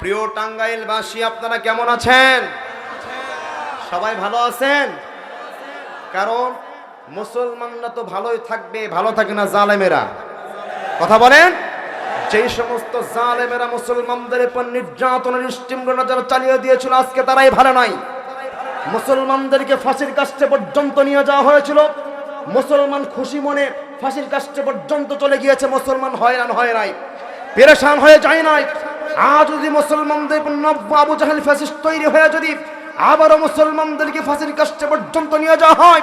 প্রিয় টাঙ্গাইলবাসী, আপনারা কেমন আছেন? সবাই ভালো আছেন? কারণ মুসলমানরা তো ভালোই থাকবে, ভালো থাকে না জালেমেরা? কথা বলেন। যেই সমস্ত জালেমেরা মুসলমানদের উপর নির্যাতনের স্টিমরোল যারা চালিয়ে দিয়েছিল, আজকে তারাই ভালো নাই। মুসলমানদেরকে ফাঁসির কাস্টে পর্যন্ত নিয়ে যাওয়া হয়েছিল, মুসলমান খুশি মনে ফাঁসির কাস্টে পর্যন্ত চলে গিয়েছে। মুসলমান হয়রান হয় নাই, পেরেশান হয়ে যায় নাই। আজ যদি মুসলমানদের নব্য আবু জাহেল ফ্যাসিস্ট তৈরি হয়ে যদি আবারও মুসলমানদেরকে ফাঁসির কাস্টে পর্যন্ত নিয়ে যাওয়া হয়,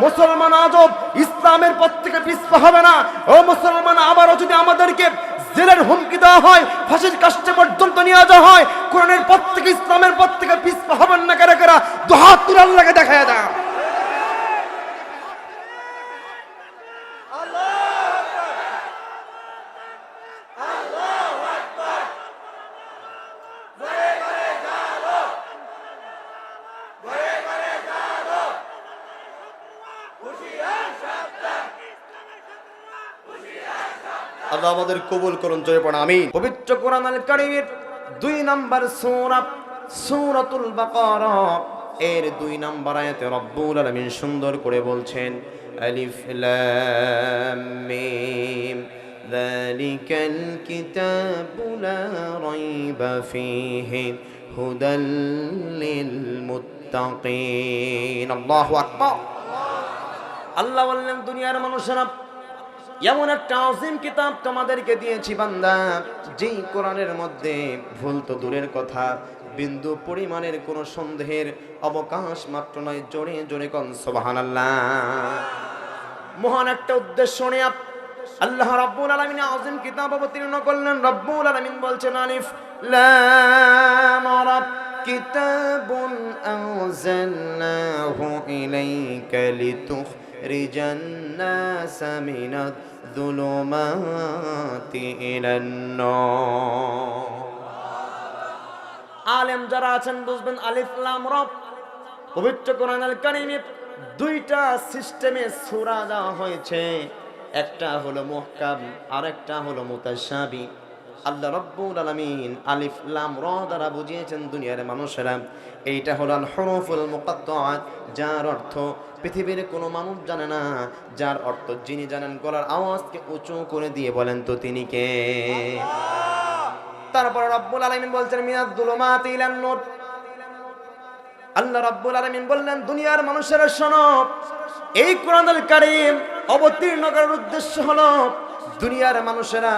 মুসলমান আজও ইসলামের পথ থেকে পিছপা হবে না। ও মুসলমান, আবারও যদি আমাদেরকে জেলের হুমকি দেওয়া হয়, ফাঁসির কাস্টে পর্যন্ত নিয়ে যাওয়া হয়, কোরআনের পথ থেকে ইসলামের পথ থেকে পিছপা হবেন না। কারা কারা দুহাত তুলে আল্লাহকে দেখায় দাও। আল্লাহ আমাদের কবুল করুন, জয় পড়া আমিন। পবিত্র কোরআন আল কারীমের 2 নম্বর সূরা সূরাতুল বাকারা এর 2 নম্বর আয়াতে রব্বুল আলামিন সুন্দর করে বলছেন, আলিফ লাম মিম যালিকাল কিতাবু লা রাইবা ফীহি হুদাল লিল মুত্তাকিন। আল্লাহু আকবার। আল্লাহ বললেন, দুনিয়ার মানুষেরা, এমন একটা আযীম কিতাব তোমাদেরকে দিয়েছি বান্দা, যেই কোরআনের মধ্যে ভুল তো দূরের কথা, বিন্দু পরিমাণের কোনো সন্দেহের অবকাশ মাত্র নয়। জোরে জোরে কোন সুবহানাল্লাহ। মহান একটা উদ্দেশ্য নিয়ে আল্লাহ রাব্বুল আলামিন আযীম কিতাব অবতীর্ণ করলেন। রাব্বুল আলামিন বলছেন, আলিফ লাম রা কিতাবুন আনজালনাহু ইলাইকা লিতুখরিজান নাস মিনাদ যুলুমাতি ইলান নূর। আলেম যারা আছেন বুঝবেন, আলিফ লাম রা পবিত্র কোরআন আল কারীমে 2টা সিস্টেমে সূরা দেওয়া হয়েছে। একটা হলো মুহকাম, আরেকটা হলো মুতাশাবি। আল্লাহ রাব্বুল আলামিন আলিফ লাম রা দ্বারা বুঝিয়েছেন দুনিয়ার মানুষেরা, এইটা হলো আল হুরুফুল মুকাত্তাআত, যার অর্থ পৃথিবীর কোনো মানুষ জানে না, যার অর্থ যিনি জানেন গলার আওয়াজকে উঁচু করে দিয়ে বলেন তো তিনি কে? তারপর রব্বুল আলামিন বলছেন, মিনাদ যুলুমাতি ইলান নূর। আল্লাহ রাব্বুল আলামিন বললেন, দুনিয়ার মানুষেরা শোনো, এই কোরআনুল কারীম অবতীর্ণ করার উদ্দেশ্য হলো দুনিয়ার মানুষেরা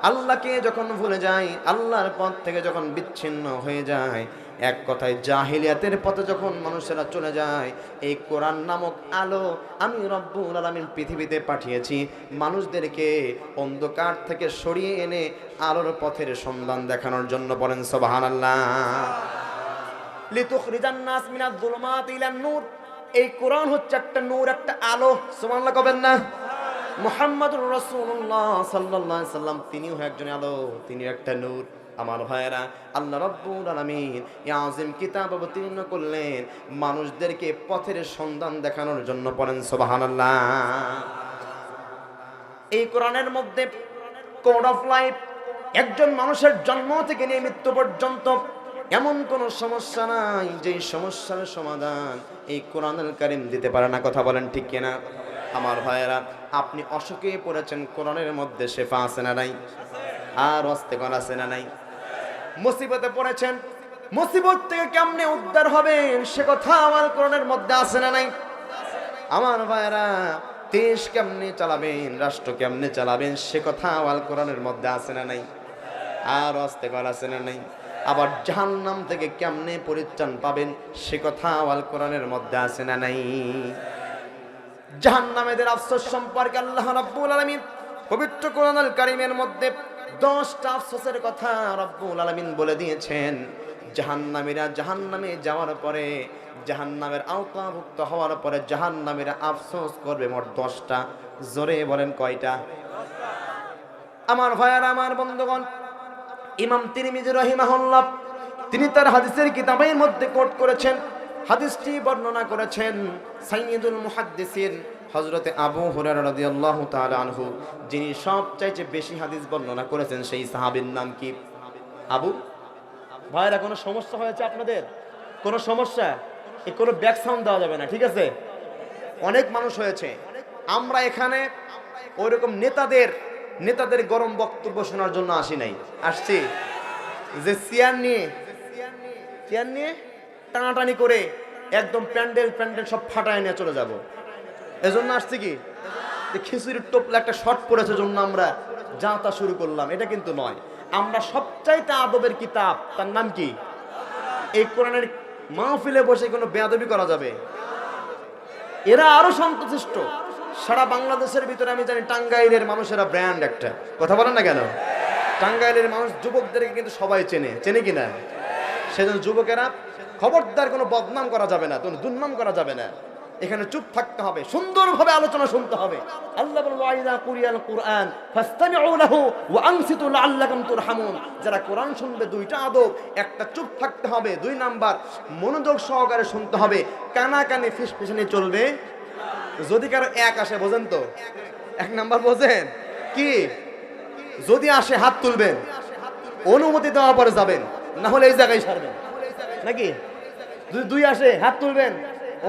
আল্লাহকে যখন ভুলে যায়, আল্লাহর পথ থেকে যখন বিচ্ছিন্ন হয়ে যায়, এক কথায় জাহিলিয়াতের পথে যখন মানুষেরা চলে যায়, এই কোরআন নামক আলো আমি রব্বুল আলামিন পৃথিবীতে পাঠিয়েছি মানুষদেরকে অন্ধকার থেকে সরিয়ে এনে আলোর পথের সন্ধান দেখানোর জন্য। বলেন সুবহানাল্লাহ। লিতুখরিজান নাস মিনাজ যুলুমাতি ইলান নূর। এই কোরআন হচ্ছে একটা নূর, একটা আলো। সুবহানাল্লাহ কবেন না? মুহাম্মাদুর রাসূলুল্লাহ সাল্লাল্লাহু আলাইহি সাল্লাম তিনিও একজন আলো, তিনি একটা নূর। আমার ভাইয়েরা, আল্লাহ রাব্বুল আলামিন এই আযীম কিতাব অবতীর্ণ করলেন মানুষদেরকে পথের সন্ধান দেখানোর জন্য। পড়েন সুবহানাল্লাহ। এই কোরআনের মধ্যে কোড অফ লাইফ, একজন মানুষের জন্ম থেকে নিয়ে মৃত্যু পর্যন্ত এমন কোন সমস্যা নাই যে সমস্যার সমাধান এই কোরআনুল কারীম দিতে পারে না। কথা বলেন ঠিক কিনা? আমার ভাইয়েরা, আপনি অসুখে পড়েছেন, কোরআনের মধ্যে শেফা আছে না নাই? আর অস্তেকন আছে না নাই? মুসিবতে পড়েছেন, মুসিবত থেকে কেমনে উদ্ধার হবেন সে কথা আমার কোরআনের মধ্যে আছে না নাই? আমার ভাইয়েরা, দেশ কেমনে চালাবেন, রাষ্ট্র কেমনে চালাবেন সে কথা আল কোরআনের মধ্যে আছে না নাই? আর অস্তেকন আছে না নাই? আবার জাহান্নাম থেকে কেমনে পরিত্রাণ পাবেন সে কথা আল কোরআনের মধ্যে আছে না নাই? জাহান্নামীদের আফসোস সম্পর্কে আল্লাহ রাব্বুল আলামিন পবিত্র কোরআনুল কারীমের মধ্যে 10টা আফসোসের কথা রাব্বুল আলামিন বলে দিয়েছেন। জাহান্নামীরা জাহান্নামে যাওয়ার পরে, জাহান্নামের আওতাভুক্ত হওয়ার পরে জাহান্নামীরা আফসোস করবে মোট 10টা। জোরে বলেন কয়টা? আমার ভাইয়ারা, আমার বন্ধুগণ, ইমাম তিরমিজি রাহিমাহুল্লাহ তিনি তার হাদিসের কিতাবের মধ্যে কোট করেছেন, হাদিসটি বর্ণনা করেছেন সাইয়্যিদুল মুহাদ্দিসিন হযরতে আবু হুরায়রা রাদিয়াল্লাহু তাআলা আনহু, যিনি সবচাইতে বেশি হাদিস বর্ণনা করেছেন। সেই সাহাবীর নাম কি? আবু ভাইরা কোনো সমস্যা হয়েছে আপনাদের? কোনো সমস্যা? কোনো ব্যাক সাউন্ড দেওয়া যাবে না, ঠিক আছে? অনেক মানুষ হয়েছে। আমরা এখানে ওইরকম নেতাদের গরম বক্তব্য শোনার জন্য আসি নাই, আসছি যে চেয়ার নিয়ে টানাটানি করে একদম প্যান্ডেল সব ফাটায় নিয়ে চলে যাব, এজন্য আসছি। কি খিচুড়ির টোপলা একটা শর্ট পড়েছে জন্য আমরা যা তা শুরু করলাম, এটা কিন্তু নয়। আমরা সবচাইতে আদবের কিতাব, তার নাম কি? এই কোরআনের মাহফিলে বসে কোনো বেয়াদবি করা যাবে? এরা আরো শান্তশিষ্ট। সারা বাংলাদেশের ভিতরে আমি জানি টাঙ্গাইলের মানুষেরা ব্র্যান্ড একটা, কথা বলেন না কেন? টাঙ্গাইলের মানুষ যুবকদেরকে কিন্তু সবাই চেনে কিনা? সেজন্য যুবকেরা খবরদার কোনো বদনাম করা যাবে না, কোনো দুর্নাম করা যাবে না। এখানে চুপ থাকতে হবে, সুন্দরভাবে আলোচনা শুনতে হবে। আল্লাহ বলেন ওয়াইদা কুরিয়াল কুরআন ফাসতামিউ লাহু ওয়া আনসিতু লাআল্লাকুম তুরহামুন। যারা কোরআন শুনবে দুইটা আদব, একটা চুপ থাকতে হবে, 2 নাম্বার মনোযোগ সহকারে শুনতে হবে। কানাকানি ফিসফিসানি চলবে যদি কারো এক আসে, বোঝেন তো? 1 নাম্বার বোঝেন কি? যদি আসে হাত তুলবেন, অনুমতি দেওয়া পরে যাবেন, না হলে এই জায়গায় ছাড়বেন নাকি? যদি 2 আসে হাত তুলবেন,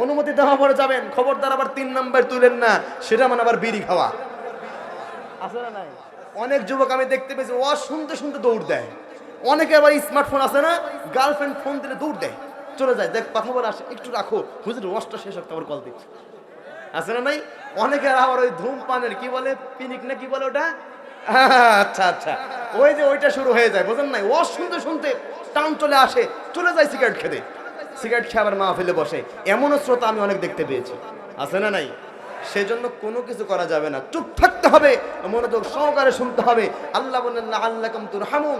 অনুমতি দেওয়া পরে যাবেন। খবরদার আবার 3 নাম্বার তুলেন না, সেটা মানে আবার বিড়ি খাওয়া। আছে না নাই? অনেক যুবক আমি দেখতে পেয়েছি ওয়াজ শুনতে শুনতে দৌড় দেয়। অনেকে আবার স্মার্টফোন আছে না, গার্লফ্রেন্ড ফোন দিলে দৌড় দেয়, চলে যায়, দেখ কথা বলে আসে, একটু রাখো হুজুর ওয়াজটা শেষ হোক তারপর কল দিচ্ছি। আছে না নাই? অনেকে আবার ওই ধূমপানের কি বলে, পিনিক না কি বলে ওটা, আচ্ছা ওই যে ওইটা শুরু হয়ে যায়, বোঝেন নাই? ওয়াজ শুনতে শুনতে টান চলে আসে, চলে যায় সিগারেট খেতে, সিগারেট খেয়ে আবার মাহফিলে বসে। এমনও শ্রোতা আমি অনেক দেখতে পেয়েছি, আছে না নাই? সেজন্য কোনো কিছু করা যাবে না, চুপ থাকতে হবে, মনোযোগ সহকারে শুনতে হবে। আল্লাহ বলেন লাআল্লাকুম তুরহামুন,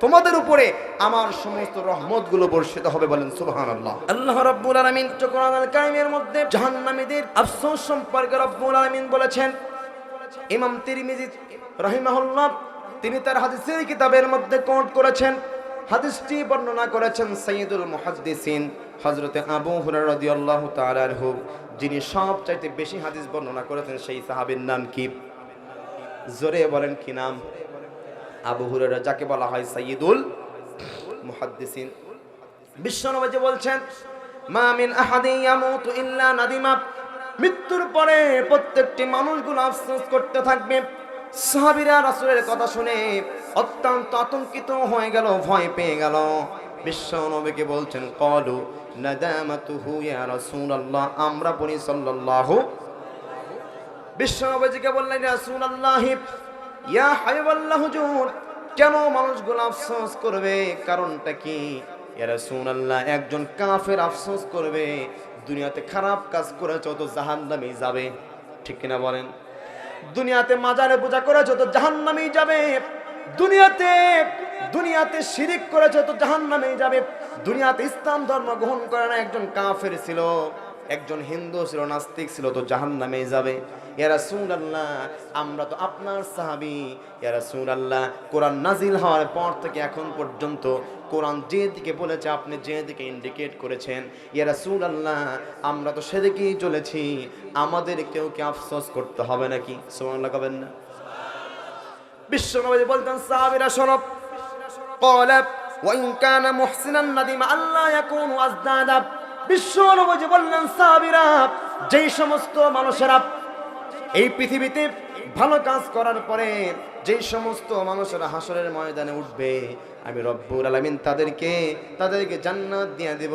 তোমাদের উপরে আমার সমস্ত রহমতগুলো বর্ষিত হবে, বলেন সুবহানাল্লাহ। আল্লাহ রাব্বুল আলামিন কোরআনুল কারীমের মধ্যে জাহান্নামীদের আফসোস সম্পর্কে রাব্বুল আলামিন বলেছেন। ইমাম তিরমিজি রাহিমাহুল্লাহ তিনি তার হাদিসের কিতাবের মধ্যে কোট করেছেন, হাদিসটি বর্ণনা করেছেন সাইয়্যিদুল মুহাদ্দিসিন হযরতে আবু হুরায়রা রাদিয়াল্লাহু তাআলা আনহু, যিনি সবচাইতে বেশি হাদিস বর্ণনা করেছেন। সেই সাহাবীর নাম কি? জোরে বলেন কি নাম? আবু হুরায়রা, যাকে বলা হয় সাইয়্যিদুল মুহাদ্দিসিন। বিশ্বনবী বলছেন মা মিন আহাদিন ইয়ামুতু ইল্লা নাদিমা, মৃত্যুর পরে প্রত্যেকটি মানুষগুলো আফসোস করতে থাকবে। সাহাবীরা রাসূলের কথা শুনে অত্যন্ত আতঙ্কিত হয়ে গেল, ভয় পেয়ে গেল। বিশ্বনবীকে বলছেন ক্বালু নাদামাতুহু ইয়া রাসূলুল্লাহ, আমরা বলি সাল্লাল্লাহু। বিশ্বনবীকে বললেন ইয়া রাসূলুল্লাহ ইয়া হাবিবাল্লাহ হুজুর, কেন মানুষগুলো আফসোস করবে, কারণটা কি? ইয়া রাসূলুল্লাহ, একজন কাফের আফসোস করবে, দুনিয়াতে খারাপ কাজ করেছে তো জাহান্নামে যাবে, ঠিক কিনা বলেন? দুনিয়াতে মাজারে পূজা করেছে তো জাহান্নামে যাবে, দুনিয়াতে শিরিক করেছে তো জাহান্নামে যাবে, দুনিয়াতে ইসলাম ধর্ম গ্রহণ করে না, একজন কাফের ছিল, একজন হিন্দু ছিল, নাস্তিক ছিল, তো জাহান্নামে যাবে। ইয়া রাসূলুল্লাহ, আমরা তো আপনার সাহাবী। ইয়া রাসূলুল্লাহ, কোরআন নাজিল হওয়ার পর থেকে এখন পর্যন্ত কোরআন যে দিকে বলেছে, আপনি যে দিকে ইন্ডিকেট করেছেন, ইয়া রাসূলুল্লাহ, আমরা তো সেদিকেই চলেছি, আমাদের কেউ কি আফসোস করতে হবে নাকি? সুবহানাল্লাহ কবেন না? বিশ্বনবী বলতেন সাহাবীরা শোনো, ক্বালা ওয়া ইন কানা মুহসিনান নাদিমা আল্লাহ ইয়াকুনু আজদাদা। বিশ্বনবী বললেন সাহাবীরা, যেই সমস্ত মানুষেরা এই পৃথিবীতে ভালো কাজ করার পরে যেই সমস্ত মানুষেরা হাসরের ময়দানে উঠবে, আমি রব্বুল আলামিন তাদেরকে জান্নাত দিয়ে দেব।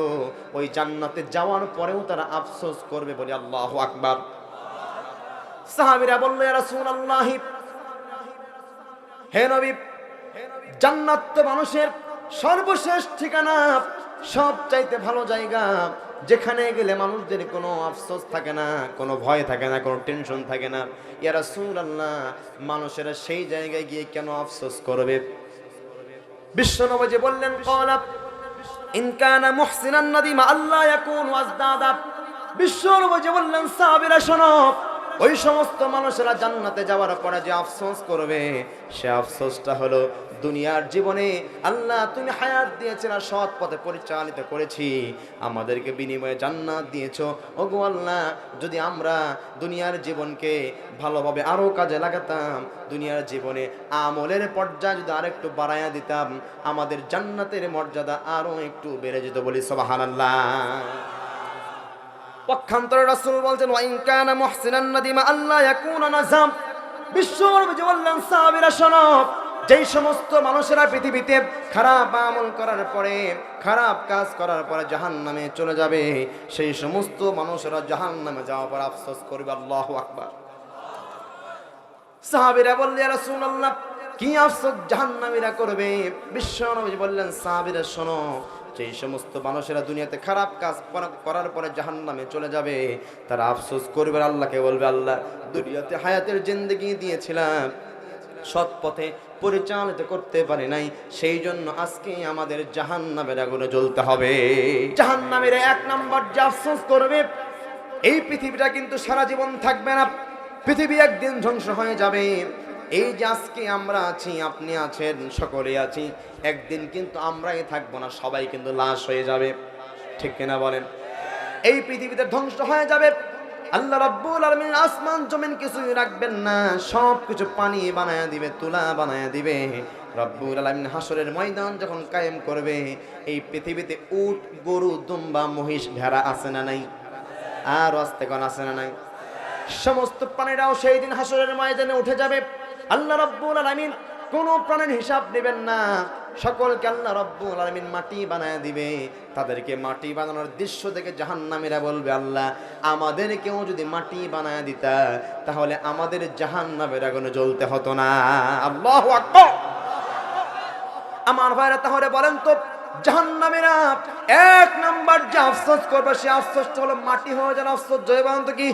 ওই জান্নাতে যাওয়ার পরেও তারা আফসোস করবে, বলি আল্লাহু আকবার। সাহাবীরা বলল ইয়া রাসূলুল্লাহ, হে নবী, জান্নাত তো মানুষের সর্বশেষ ঠিকানা, সবচাইতে ভালো জায়গা, যেখানে গেলে মানুষদের কোনো আফসোস থাকে না, কোনো ভয় থাকে না, কোনো টেনশন থাকে না। ইয়া রাসূলুল্লাহ, মানুষেরা সেই জায়গায় গিয়ে কেন আফসোস করবে? বিশ্বনবী বললেন ক্বালা ইন কানা মুহসিনান নাদিমা আল্লাহ ইয়াকুনু আজদাদা। বিশ্বনবী বললেন সাহাবীরা শোনো, ওই সমস্ত মানুষেরা জান্নাতে যাওয়ার পরে যে আফসোস করবে, সে আফসোসটা হলো দুনিয়ার জীবনে আল্লাহ তুমি হায়াত দিয়েছেন আর সৎ পথে পরিচালিত করেছি, আমাদেরকে বিনিময়ে জান্নাত দিয়েছো। ওগো আল্লাহ, যদি আমরা দুনিয়ার জীবনকে ভালোভাবে আরো কাজে লাগাতাম, দুনিয়ার জীবনে আমলের পর্যায়ে যদি আরেকটু বাড়াইয়া দিতাম, আমাদের জান্নাতের মর্যাদা আরো একটু বেড়ে যেত। বলি সুবহানাল্লাহ। পক্ষান্তরে রাসূল বলছেন, ওয়া ইন কানা মুহসিনান নাদিমা আল্লাহ ইয়াকুনা নাজাম। বিশ্বনবী বললেন, সাহাবীরা শোনো, যেই সমস্ত মানুষেরা পৃথিবীতে খারাপ আমল করার পরে, খারাপ কাজ করার পরে জাহান্নামে চলে যাবে, সেই সমস্ত মানুষেরা জাহান্নামে যাওয়ার পর আফসোস করবে। আল্লাহু আকবার। সাহাবীরা বললেন, ইয়া রাসূলুল্লাহ, কি আফসোস জাহান্নামীরা করবে? বিশ্বনবী বললেন, সাহাবীরা শোনো, যেই সমস্ত মানুষেরা দুনিয়াতে খারাপ কাজ করার পরে জাহান্নামে চলে যাবে, তারা আফসোস করবে, আল্লাহকে বলবে, আল্লাহ দুনিয়াতে হায়াতের জিন্দেগি দিয়েছিলাম, সৎ পথে পরিচালিত করতে পারি নাই, সেই জন্য আজকে আমাদের জাহান্নামের আগুনে জ্বলতে হবে। জাহান্নামের এক নাম্বার যে আফসোস করবে, এই পৃথিবীটা কিন্তু সারা জীবন থাকবে না, পৃথিবী একদিন ধ্বংস হয়ে যাবে। এই যে আজকে আমরা আছি, আপনি আছেন, সকলে আছি, একদিন কিন্তু আমরাই থাকবো না, সবাই কিন্তু লাশ হয়ে যাবে। ঠিক কিনা বলেন? এই পৃথিবীতে ধ্বংস হয়ে যাবে। আল্লাহ রাব্বুল আলামিন আসমান জমিন কিছুই রাখবেন না, সব কিছু পানি বানায়া দিবে, তুলা বানায়া দিবে। রব্বুল আলামিন হাসরের ময়দান যখন কায়েম করবে, এই পৃথিবীতে উট, গরু, দুম্বা, মহিষ, ভেড়া আছে না নাই? আর আস্তেগণ আছে না নাই? সমস্ত প্রাণীরাও সেই দিন হাসরের ময়দানে উঠে যাবে। আল্লাহ রাব্বুল আলামিন কোনো প্রাণীর হিসাব নেবেন না, সকলকে আল্লাহ রাব্বুল আলামিন মাটি বানায় দিবে। তাদেরকে মাটি বানানোর দৃশ্য দেখে জাহান্নামীরা বলবে, আল্লাহ আমাদেরকেও যদি মাটি বানায় দিতা, তাহলে আমাদের জাহান্নামের আগুনে জ্বলতে হতো না। আল্লাহু আকবার। আমার ভাইরা, তাহলে বলেন তো, জাহান্নামীরা এক নাম্বার যে আফসোস করবে, সে আফসোসটা হলো মাটি হয়ে যাওয়ার আফসোস। জয় বলেন তো কি?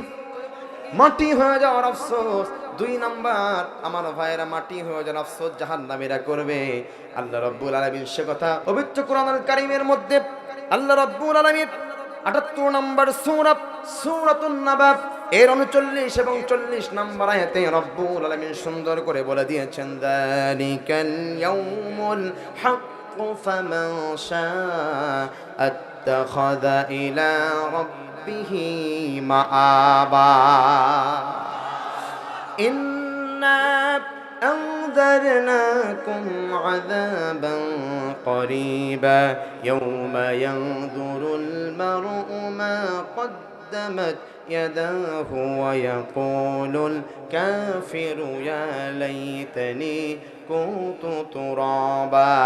মাটি হয়ে যাওয়ার আফসোস। দুই নাম্বার আমার ভাইয়েরা, মাটি হয়ে যাওয়ার আফসোস জাহান্নামীরা করবে। আল্লাহ রাব্বুল আলামিন সে কথা পবিত্র কোরআনুল কারীমের মধ্যে আল্লাহ রাব্বুল আলামিন ৭৮ নম্বর সূরা, সূরাতুন নাবা এর ৩৯ এবং ৪০ নম্বর আয়াতে রাব্বুল আলামিন সুন্দর করে বলে দিয়েছেন, যালিকাল ইয়াউমুল হাক্কু ফামান শাআ আত্তাখাযা ইলা রাব্বিহি মাআবা। إنا أنذرناكم عذابا قريبا يوم ينظر المرء ما قدمت يداه ويقول الكافر يا ليتني كنت ترابا।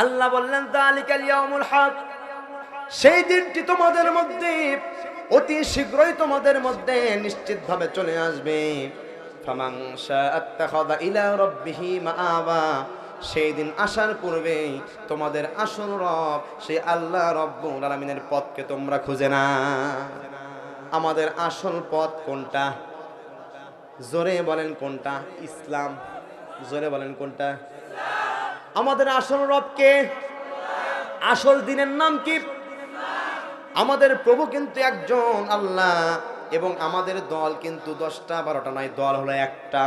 আল্লাহ বললেন, যালিকাল ইয়াউমুল হক, সেই দিনটি তোমাদের মধ্যে অতি শীঘ্রই তোমাদের মধ্যে নিশ্চিতভাবে চলে আসবে। ফামান শাআ আত্তাখাযা ইলা রাব্বিহি মাআবা, সেই দিন আসার পূর্বে তোমাদের আসল রব সেই আল্লাহ রাব্বুল আলামিনের পথকে তোমরা খুঁজে না। আমাদের আসল পথ কোনটা? জোরে বলেন কোনটা? ইসলাম। জোরে বলেন কোনটা? আমাদের আসল রব কে? আসল দিনের নাম কি? আমাদের প্রভু কিন্তু একজন আল্লাহ, এবং আমাদের দল কিন্তু 10টা 12টা নয়, দল হলো একটা।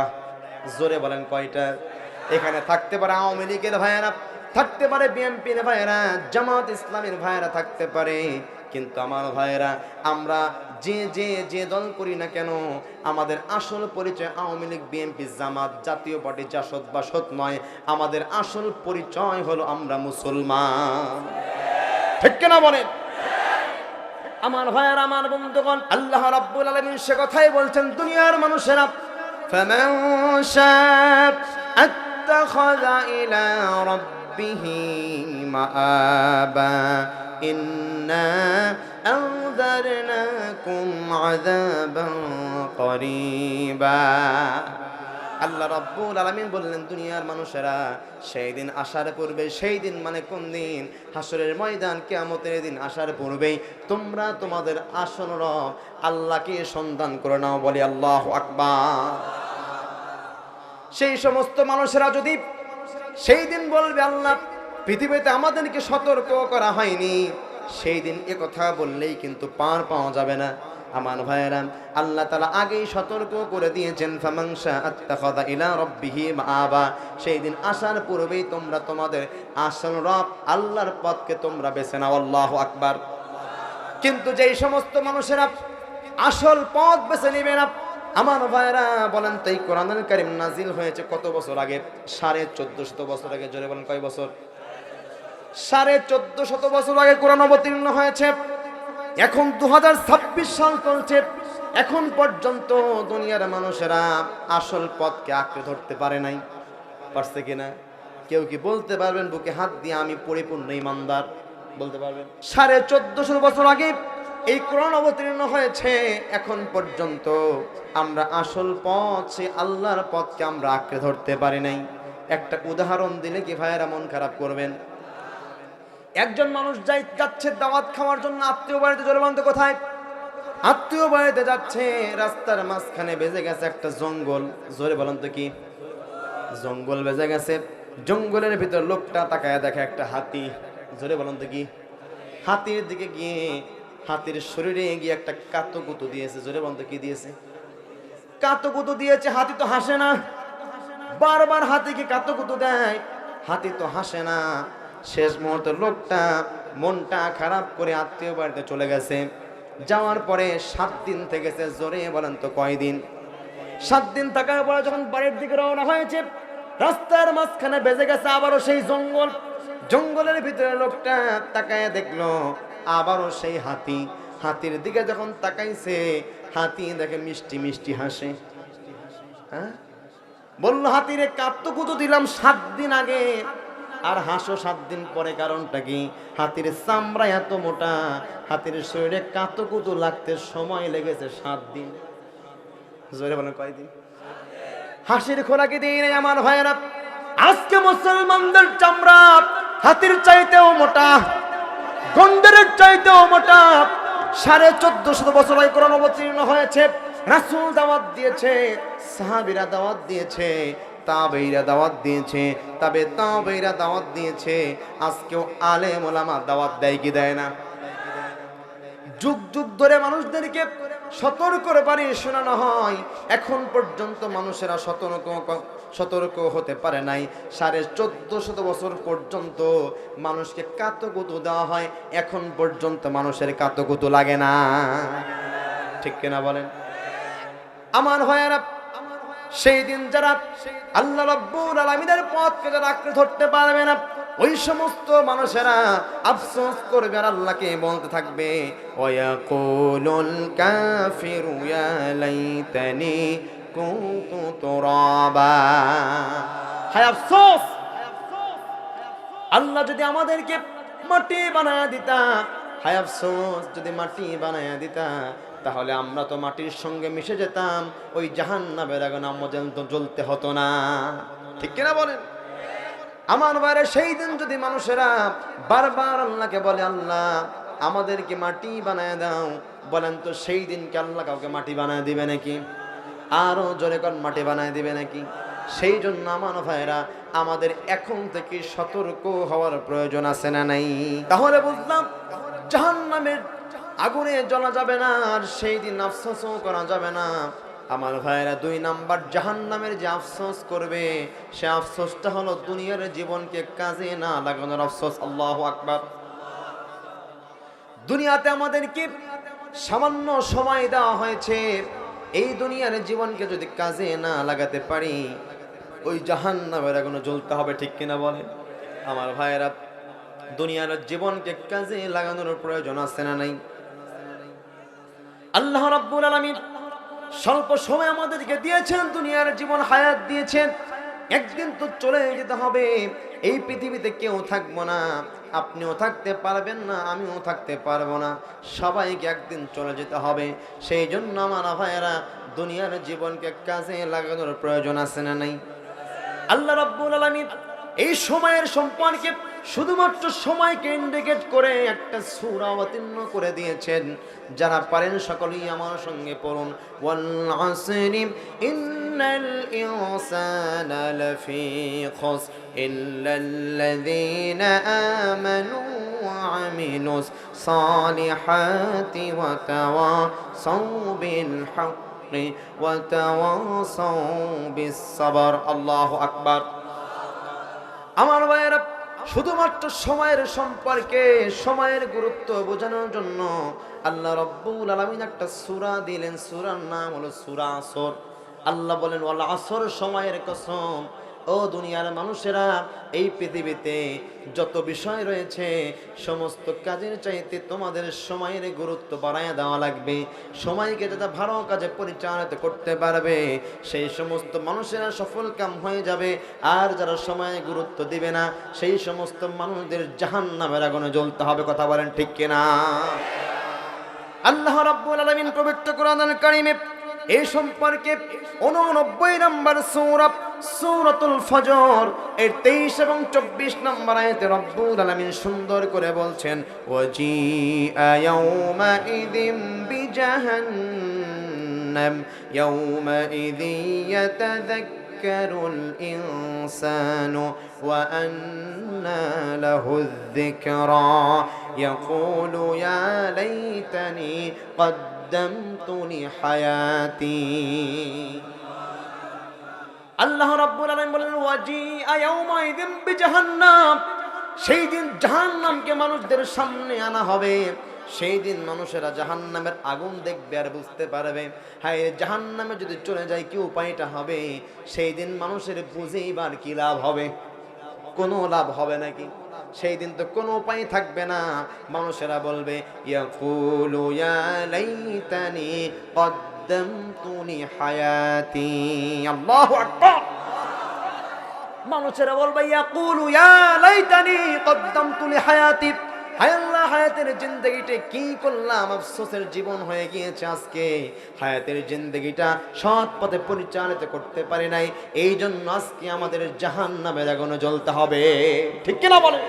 জোরে বলেন কয়টা? এখানে থাকতে পারে আওয়ামী লীগের ভাইয়েরা, থাকতে পারে বিএনপির ভাইয়েরা, জামাত ইসলামের ভাইয়েরা থাকতে পারে, কিন্তু আমার ভাইয়েরা, আমরা যে দল করি না কেন, আমাদের আসল পরিচয় আওয়ামী লীগ, বিএনপি, জামাত, জাতীয় পার্টি, জাসদ বা সৎ নয়। আমাদের আসল পরিচয় হলো আমরা মুসলমান। ঠিক কিনা বলেন? আমার ভাইয়েরা, আমার বন্ধুগণ, আল্লাহ রাব্বুল আলামিন সে কথাই বলছেন, দুনিয়ার মানুষেরা, ফামান শাআ আত্তাখাযা ইলা রাব্বিহি মাআবা ইন্না আনযারনাকুম আযাবান করিবা। আল্লাহ রাব্বুল আলামিন বললেন, দুনিয়ার মানুষেরা, সেই দিন আসার পূর্বে, সেই দিন মানে কোন দিন? হাসরের ময়দান, কিয়ামতের দিন আসার পূর্বেই তোমরা তোমাদের আসল রব আল্লাহকে সন্ধান করে নাও। বলি আল্লাহু আকবার। সেই সমস্ত মানুষেরা যদি সেই দিন বলবে, আল্লাহ পৃথিবীতে আমাদেরকে সতর্ক করা হয়নি, সেই দিন এ কথা বললেই কিন্তু পার পাওয়া যাবে না। আমার ভাইয়েরা, আল্লাহ তাআলা আগেই সতর্ক করে দিয়েছেন, ফামান শাআত্তাখাযা ইলা রাব্বিহি মাআবা। সেই দিন আসার পূর্বেই তোমরা তোমাদের আসল রব আল্লাহর পথকে তোমরা বেছে নাও। আল্লাহু আকবার। কিন্তু যেই সমস্ত মানুষেরা আসল পথ বেছে নেবে না, আমার ভাইরা বলেন তো, এই কোরআনুল কারীম নাজিল হয়েছে কত বছর আগে? 1450 বছর আগে। জোরে বলেন, কয় বছর? 1450 বছর আগে কোরআন অবতীর্ণ হয়েছে। এখন 2026 সাল চলছে, এখন পর্যন্ত দুনিয়ার মানুষেরা আসল পথকে আঁকড়ে ধরতে পারে নাই। পারছে কিনা? কেউ কি বলতে পারবেন বুকে হাত দিয়ে আমি পরিপূর্ণ ঈমানদার? বলতে পারবেন? 1450 বছর আগে এই কোরআন অবতীর্ণ হয়েছে, এখন পর্যন্ত আমরা আসল পথ, সে আল্লাহর পথকে আমরা আঁকড়ে ধরতে পারি নাই। একটা উদাহরণ দিলে কি ভাইয়েরা মন খারাপ করবেন? একজন মানুষ যাচ্ছে দাওয়াত খাওয়ার জন্য আত্মীয় বাড়িতে। জোরে বলতে কোথায়? আত্মীয় বাড়িতে যাচ্ছে, রাস্তার মাঝখানে বেজে গেছে একটা জঙ্গল। জোরে বলেন তো কি? জঙ্গল বেজে গেছে। জঙ্গলের ভিতর লোকটা তাকায় দেখে একটা হাতি। জোরে বলেন তো কি? হাতির দিকে গিয়ে হাতির শরীরে গিয়ে একটা কাতুকুতু দিয়েছে। জোরে বলেন তো কি দিয়েছে? কাতুকুতু দিয়েছে। হাতি তো হাসে না, বারবার হাতিকে কাতুকুতু দেয়, হাতি তো হাসে না। শেষ মুহূর্তে লোকটা মনটা খারাপ করে আত্মীয় বাড়িতে চলে গেছে। যাওয়ার পরে 7 দিন থেকেছে। জোরে বলেন তো কয়দিন? 7 দিন থাকার পরে যখন বাড়ির দিকে রওনা হয়েছে, রাস্তার মাঝখানে বেজে গেছে আবারও সেই জঙ্গল। জঙ্গলের ভিতরে লোকটা তাকায় দেখলো আবারও সেই হাতি। হাতির দিকে যখন তাকাইছে, হাতি দেখে মিষ্টি মিষ্টি হাসে। হ্যাঁ, বললো হাতিরে কাতুকুতু দিলাম 7 দিন আগে, আর হাসো 7 দিন পরে। কারণটা কি? হাতির চামড়া এত মোটা, হাতির শরীরে কাতুকুতু লাগতে সময় লেগেছে 7 দিন। জোরে বলেন কয়দিন? হাসির খোরাকি দিই নাই আমার ভাইয়েরা। আজকে মুসলমানদের চামড়া হাতির চাইতেও মোটা, গন্ডারের চাইতেও মোটা। 1450 বছর আগে কোরআন অবতীর্ণ হয়েছে। রাসূল দাওয়াত দিয়েছে, সাহাবীরা দাওয়াত দিয়েছে, তাবেঈরা দাওয়াত দিয়েছে, তাবেঈরা দাওয়াত দিয়েছে। আজকেও আলেম ওলামা দাওয়াত দেয় কি দেয় না? যুগ যুগ ধরে মানুষদেরকে সতর্ক করে বাড়ি শোনানো হয়, এখন পর্যন্ত মানুষেরা সতর্ক হতে পারে নাই। 1450 বছর পর্যন্ত মানুষকে কাতুকুতু দেওয়া হয়, এখন পর্যন্ত মানুষের কাতুকুতু লাগে না। ঠিক কিনা বলেন? আমার ভাইয়েরা, সেই দিন যারা আল্লাহ রাব্বুল আলামিনের পথকে যারা আঁকড়ে ধরতে পারবে না, ওই সমস্ত মানুষেরা আফসোস করবে আর আল্লাহকে বলতে থাকবে, ওয়ায়াকুলুল কাফিরু ইয়া লাইতানি কুনতু তুরাবা। হায় আফসোস, আল্লাহ যদি আমাদেরকে মাটি বানায়া দিতা, হায় আফসোস যদি মাটি বানায়া দিতা, তাহলে আমরা তো মাটির সঙ্গে মিশে যেতাম, ওই জাহান্নামের আগুনে আমাদের জ্বলতে হতো না। ঠিক কিনা বলেন? আমার বাইরে সেই দিন যদি মানুষেরা বারবার আল্লাহকে বলে, আল্লাহ আমাদেরকে মাটি বানায় দাও, বলেন তো সেই দিন কি আল্লাহ কাউকে মাটি বানায় দিবে নাকি? আরো জোরে কোন মাটি বানায় দিবে নাকি? সেই জন্য আমার ভাইরা, আমাদের এখন থেকে সতর্ক হওয়ার প্রয়োজন আছে না নাই? তাহলে বুঝলাম জাহান্নামের আগুনে জ্বলা যাবে না, আর সেই দিন আফসোসও করা যাবে না। আমার ভাইরা, 2 নাম্বার জাহান্নামের যে আফসোস করবে, সে আফসোসটা হলো দুনিয়ার জীবনকে কাজে না লাগানোর আফসোস। আল্লাহু আকবার। দুনিয়াতে আমাদেরকে সামান্য সময় দেওয়া হয়েছে, এই দুনিয়ার জীবনকে যদি কাজে না লাগাতে পারি, ওই জাহান্নামের আগুনে জ্বলতে হবে। ঠিক কিনা বলেন? আমার ভাইরা, দুনিয়ার জীবনকে কাজে লাগানোর প্রয়োজন আছে না নাই? আল্লাহ রাব্বুল আলামিন স্বল্প সময় আমাদেরকে দিয়েছেন, দুনিয়ার জীবন হায়াত দিয়েছেন। একদিন তো চলে যেতে হবে, এই পৃথিবীতে কেউ থাকবো না, আপনিও থাকতে পারবেন না, আমিও থাকতে পারবো না, সবাইকে একদিন চলে যেতে হবে। সেই জন্য আমার ভাইয়েরা, দুনিয়ার জীবনকে কাজে লাগানোর প্রয়োজন আছে না নাই? আল্লাহ রাব্বুল আলামিন এই সময়ের সম্পর্কে শুধুমাত্র সময়কে ইন্ডিকেট করে একটা সূরা অবতীর্ণ করে দিয়েছেন। যারা পারেন সকলেই আমার সঙ্গে পড়ুন, ওয়াল আসরি ইন্নাল ইনসানা লাফি খুসর ইল্লাল্লাযীনা আমানু ওয়া আমিলুস সালিহাতি ওয়া তাওয়াসাউ বিল হাক্কি ওয়া তাওয়াসাউ বিস সাবর। আল্লাহু আকবার। আমার ভাইয়েরা, শুধুমাত্র সময়ের সম্পর্কে, সময়ের গুরুত্ব বোঝানোর জন্য আল্লাহ রাব্বুল আলামিন একটা সূরা দিলেন। সূরার নাম হলো সূরা আসর। আল্লাহ বলেন, ওয়াল আসর, সময়ের কসম। ও দুনিয়ার মানুষেরা, এই পৃথিবীতে যত বিষয় রয়েছে সমস্ত কাজের চাইতে তোমাদের সময়ের গুরুত্ব বাড়ায় দেওয়া লাগবে। সময়কে যারা ভালো কাজে পরিচালিত করতে পারবে সেই সমস্ত মানুষেরা সফল কাম হয়ে যাবে। আর যারা সময়ে গুরুত্ব দিবে না সেই সমস্ত মানুষদের জাহান্নামের আগুনে জ্বলতে হবে। কথা বলেন ঠিক কিনা? আল্লাহ রাব্বুল আলামিন পবিত্র কোরআনুল কারীমে এই সম্পর্কে 89 নম্বর সূরা সূরাতুল ফজর এর 23 এবং 24 নম্বর আয়াতে রব্বুল আলামিন সুন্দর করে বলছেন, ওয়াজিআ ইয়াউমা ইযিম বিজাহান্নাম ইয়াউমাইযি ইয়াতাযাক্কারুল ইনসানু ওয়া আন্না লাহুয যিকরা ইয়াকুলু ইয়া লাইতানি قدمت لحياتي। আল্লাহ রাব্বুল আলামিন বলেন, ওয়াজিআ ইয়াউমাইযিন বিজাহান্নাম, সেই দিন জাহান্নামকে মানুষদের সামনে আনা হবে। সেই দিন মানুষেরা জাহান্নামের আগুন দেখবে আর বুঝতে পারবে, হায় জাহান্নামে যদি চলে যায় কি উপায়টা হবে। সেই দিন মানুষের বুঝেইবার কি লাভ হবে? কোনো লাভ হবে নাকি? সেই দিন তো কোনো উপায় থাকবে না। মানুষেরা বলবে, ইয়াকুলু ইয়া লাইতানি কদ্দামতু লিহায়াতি। আল্লাহু আকবার। মানুষেরা বলবে, ইয়াকুলু ইয়া লাইতানি কদ্দামতু লিহায়াতি, হায় আল্লাহ, হায়াতের জিন্দেগিটা কি করলাম, আফসোসের জীবন হয়ে গিয়েছে আজকে। হায়াতের জিন্দেগিটা সৎ পথে পরিচালিত করতে পারি নাই, এই জন্য আজকে আমাদের জাহান্নামের আগুনে জ্বলতে হবে। ঠিক কিনা বলে?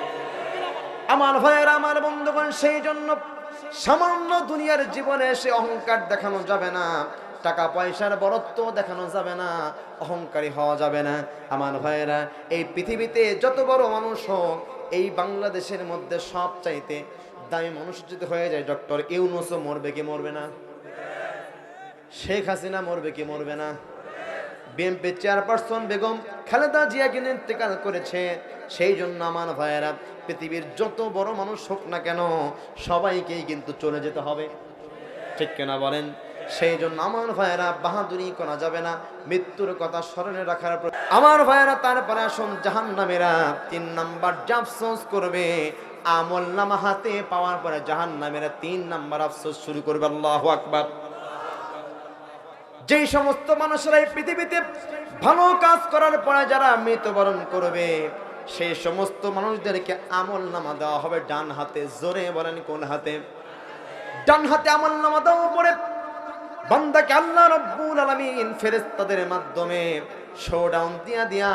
আমার ভাইয়েরা, আমার বন্ধুগণ, সেই জন্য সামান্য দুনিয়ার জীবনে এসে অহংকার দেখানো যাবে না, টাকা পয়সার বরত্ব দেখানো যাবে না, অহংকারী হওয়া যাবে না। আমার ভাইয়েরা, এই পৃথিবীতে যত বড় মানুষ হোক, এই বাংলাদেশের মধ্যে সব চাইতে দামি মানুষ যদি হয়ে যায় ডক্টর ইউনূসও মরবে কি মরবে না? শেখ হাসিনা মরবে কি মরবে না? বিএনপি চেয়ারপারসন বেগম খালেদা জিয়া কিন্তু ইন্তেকাল করেছে। সেই জন্য আমার ভাইয়েরা, পৃথিবীর যত বড় মানুষ হোক না কেন সবাইকেই কিন্তু চলে যেতে হবে। ঠিক কিনা বলেন? সেই জন্য আমার ভাইয়েরা, বাহাদুরি করা যাবে না, মৃত্যুর কথা স্মরণে রাখার। আমার ভাইয়েরা, তারপরে আসুন, জাহান্নামীরা 3 নাম্বার আফসোস করবে। আমল নামা হাতে পাওয়ার পরে জাহান্নামীরা 3 নাম্বার আফসোস শুরু করবে। আল্লাহু আকবার। যেই সমস্ত মানুষেরা এই পৃথিবীতে ভালো কাজ করার পরে যারা মৃত্যুবরণ করবে সেই সমস্ত মানুষদেরকে আমল নামা দেওয়া হবে ডান হাতে। জোরে বলেন, কোন হাতে? ডান হাতে আমল নামা দেওয়া পরে বান্দাকে আল্লাহ রাব্বুল আলামিন ফেরেশতাদের মাধ্যমে শোডাউন দিয়া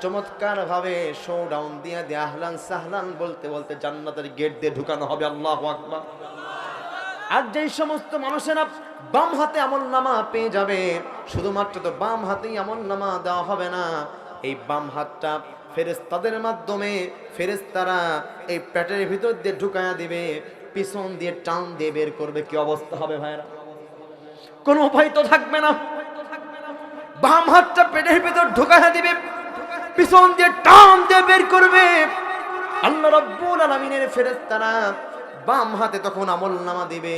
চমৎকার ভাবে শোডাউন দিয়া আহলান সাহলান বলতে বলতে জান্নাতের গেট দিয়ে ঢুকানো হবে। আল্লাহু আকবার। আর যেই সমস্ত মানুষেরা বাম হাতে আমলনামা পেয়ে যাবে, শুধুমাত্র তো বাম হাতেই আমলনামা দেওয়া হবে না, এই বাম হাতটা ফেরেশতাদের মাধ্যমে ফেরেশতারা এই পেটের ভিতর দিয়ে ঢুকায়া দিবে, পিছন দিয়ে টান দিয়ে বের করবে। কি অবস্থা হবে ভাইরা? কোনো উপায় তো থাকবে না। বাম হাতটা পেটের ভিতর ঢুকায়া দিবে, পিছন দিয়ে টান দিয়ে বের করবে। আল্লাহ রাব্বুল আলামিনের ফেরেশতারা বাম হাতে তখন আমলনামা দিবে।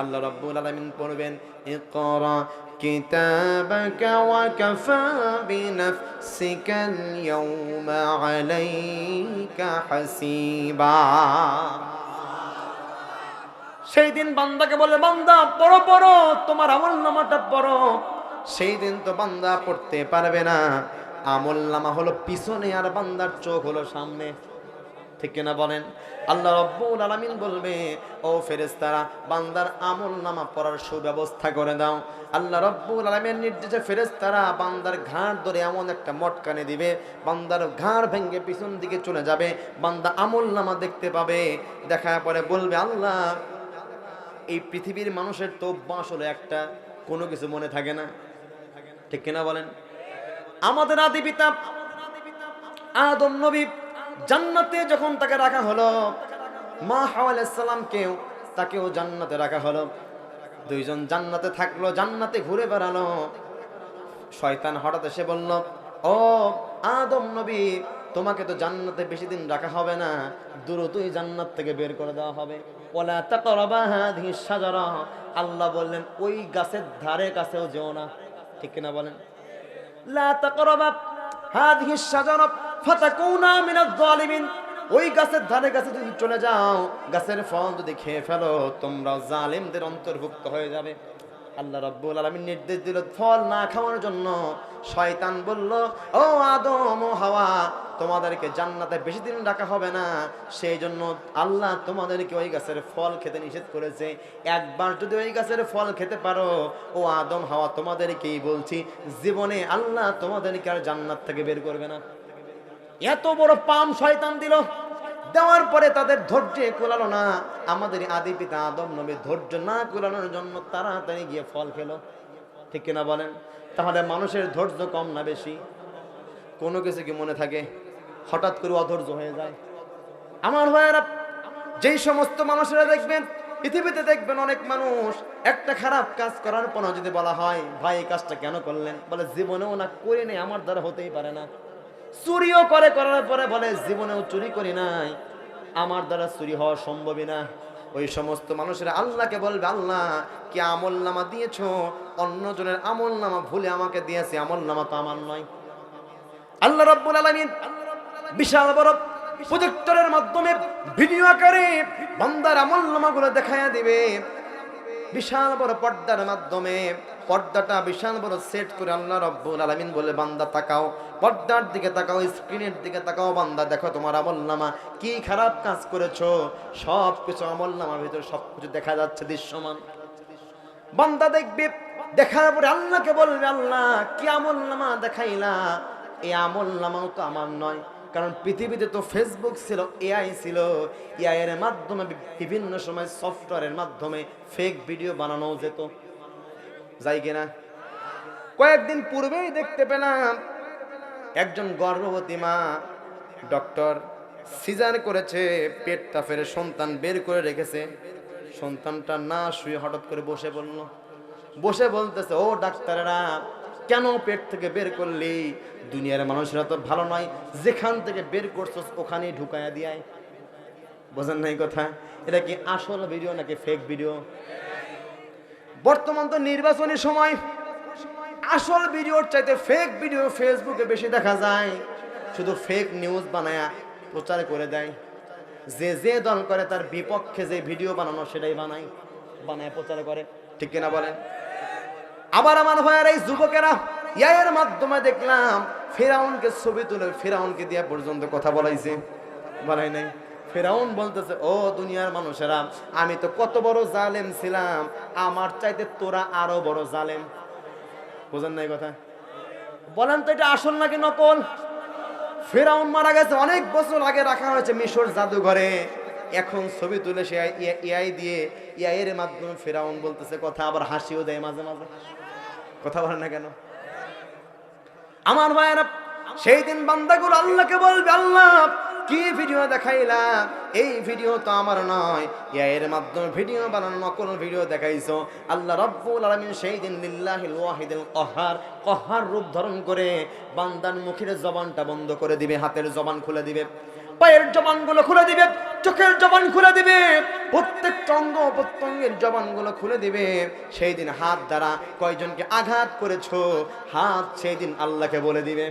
আল্লাহ রাব্বুল আলামিন পড়বেন, ইকরা কিতাবাকা ওয়া কাফা বিনাফসিকাল ইয়াউমা আলাইকা হাসিবা। সেই দিন বান্দাকে বলে, বান্দা পড়ো পড়ো, তোমার আমলনামাটা পড়ো। সেই দিন তো বান্দা পড়তে পারবে না। আমলনামা হলো পিছনে আর বান্দার চোখ হলো সামনে। ঠিক কিনা বলেন? আল্লাহ রাব্বুল আলামিন বলবে, ও ফেরেশতারা বান্দার আমলনামা পড়ার সুব্যবস্থা করে দাও। আল্লাহ রাব্বুল আলামিনের নির্দেশে ফেরেশতারা বান্দার ঘাড় ধরে এমন একটা মটকানে দিবে, বান্দার ঘাড় ভেঙে পিছন দিকে চলে যাবে, বান্দা আমলনামা দেখতে পাবে। দেখার পরে বলবে, আল্লাহ এই পৃথিবীর মানুষের তো অভ্যাস হলো একটা, কোনো কিছু মনে থাকে না। ঠিক কিনা বলেন? আমাদের আদি পিতা আদম নবী জান্নাতে যখন তাকে রাখা হলো, মা হাওয়া আলাইহিস সালামকেও তাকেও জান্নাতে রাখা হলো। দুইজন জান্নাতে থাকলো, জান্নাতে ঘুরে বেড়ালো। শয়তান হঠাৎ এসে বলল, ও আদম নবী, তোমাকে তো জান্নাতে বেশি দিন রাখা হবে না, দ্রুতই জান্নাত থেকে বের করে দেওয়া হবে। ওয়ালা তাকরাবা হাযিহিস শাজারা, আল্লাহ বললেন ওই গাছের ধারে কাছেও যেও না। ঠিক কিনা বলেন? লা তাকরাবা হাযিহিস শাজারা ফাতাকুনা মিনাজ জালিমিন, ওই গাছের ধারে কাছে যদি চলে যাও, গাছের ফল যদি খেয়ে ফেলো, তোমরা জালিমদের অন্তর্ভুক্ত হয়ে যাবে। আল্লাহ রাব্বুল আলামিন নির্দেশ দিল ফল না খাওয়ার জন্য। শয়তান বলল, ও আদম ও হাওয়া, তোমাদেরকে জান্নাতে বেশি দিন রাখা হবে না, সেই জন্য আল্লাহ তোমাদেরকে ওই গাছের ফল খেতে নিষেধ করেছে। একবার যদি ওই গাছের ফল খেতে পারো, ও আদম হাওয়া তোমাদেরকেই বলছি, জীবনে আল্লাহ তোমাদেরকে আর জান্নাত থেকে বের করবে না। এত বড় পাম শয়তান দিল। দেওয়ার পরে তাদের ধৈর্যে কুলালো না। আমাদের আদি পিতা আদম নবী ধৈর্য না কুলানোর জন্য তাড়াতাড়ি গিয়ে ফল খেলো। ঠিক কিনা বলেন? তাহলে মানুষের ধৈর্য কম না বেশি? কোনো কিছু কি মনে থাকে? হঠাৎ করে অধৈর্য হয়ে যায়। আমার ভাইয়েরা, যেই সমস্ত মানুষেরা দেখবেন পৃথিবীতে, দেখবেন অনেক মানুষ একটা খারাপ কাজ করার পর যদি বলা হয়, ভাই এই কাজটা কেন করলেন, বলে জীবনেও না করি নাই, আমার দ্বারা হতেই পারে না। চুরিও করে, করার পরে বলে জীবনেও চুরি করি নাই, আমার দ্বারা চুরি হওয়া সম্ভবই না। ওই সমস্ত মানুষেরা আল্লাহকে বলবে, আল্লাহ কি আমলনামা দিয়েছো? অন্যজনের আমলনামা ভুলে আমাকে দিয়েছে, আমলনামা তো আমার নয়। আল্লাহ রাব্বুল আলামিন বিশাল বড় প্রজেক্টরের মাধ্যমে ভিডিও আকারে বান্দার আমলনামাগুলো দেখায়া দিবে। বিশাল বড় পর্দার মাধ্যমে, পর্দাটা বিশাল বড় সেট করে আল্লাহ রাব্বুল আলামিন বলে, বান্দা তাকাও, পর্দার দিকে তাকাও, স্ক্রিনের দিকে তাকাও, বান্দা দেখো তোমার আমলনামা, কি খারাপ কাজ করেছো সব কিছু আমলনামার ভিতরে সবকিছু দেখা যাচ্ছে দৃশ্যমান। বান্দা দেখবে, দেখার পরে আল্লাহকে বলবে, আল্লাহ কি আমলনামা দেখাইলা? এই আমলনামাও তো আমার নয়। কারণ পৃথিবীতে তো ফেসবুক ছিল, এআই ছিল, এআই এর মাধ্যমে বিভিন্ন সময় সফটওয়্যারের মাধ্যমে ফেক ভিডিও বানানো যেত, যাই কিনা? কয়েকদিন পূর্বেই দেখতে পেলাম একজন গর্ভবতী মা, ডক্টর সিজার করেছে, পেটটা ফেরে সন্তান বের করে রেখেছে। সন্তানটা না শুয়ে হঠাৎ করে বসে বলল, বসে বলতেছে, ও ডাক্তারেরা কেন পেট থেকে বের করলি? দুনিয়ার মানুষরা তো ভালো নয়, যেখান থেকে বের করছস ওখানেই ঢুকায়া দিয়ায়। বোঝেন নাই কথা? এটা কি আসল ভিডিও নাকি ফেক ভিডিও? বর্তমান তো নির্বাচনী সময়, আসল ভিডিওর চাইতে ফেক ভিডিও ফেসবুকে বেশি দেখা যায়। শুধু ফেক নিউজ বানায়া প্রচার করে দেয়। যে যে দল করে তার বিপক্ষে যে ভিডিও বানানো সেটাই বানায় প্রচার করে। ঠিক কিনা বলেন? আবার আমার ভাইয়েরা, এই যুবকেরা এর মাধ্যমে দেখলাম ফেরাউনকে ছবি তুলে ফেরাউনকে দিয়ে পর্যন্ত কথা বলাইছে, বলাই নাই? ফেরাউন বলতেছে, ও দুনিয়ার মানুষেরা, আমি তো কত বড় জালেম ছিলাম, আমার চাইতে তোরা আরো বড় জালেম। বোঝেন নাই কথা? বলেন তো এটা আসল নাকি নকল? ফেরাউন মারা গেছে, অনেক বছর আগে রাখা হয়েছে মিশর জাদুঘরে। এখন ছবি তুলে সে এআই দিয়ে, এআই এর মাধ্যমে ফেরাউন বলতেছে কথা, আবার হাসিও দেয় মাঝে মাঝে। কথা বলে না কেন? আমার ভাইয়েরা, সেই দিন বান্দাগুলো আল্লাহকে বলবে, আল্লাহ কি ভিডিও দেখাইলা? এই ভিডিও তো আমার নয়, এর মাধ্যমে ভিডিও বানানো নকল ভিডিও দেখাইছো। আল্লাহ রাব্বুল আলামিন সেই দিন লিল্লাহিল ওয়াহিদুল কাহ্হার, কাহ্হার রূপ ধারণ করে বান্দার মুখের জবানটা বন্ধ করে দিবে, হাতের জবান খুলে দিবে, পায়ের জবানগুলো খুলে দিবে, চোখের জবান খুলে দিবে, প্রত্যেকটা অঙ্গ প্রত্যঙ্গের জবানগুলো খুলে দিবে। সেই দিন হাত দ্বারা কয়জনকে আঘাত করেছো, হাত সেই দিন আল্লাহকে বলে দিবে।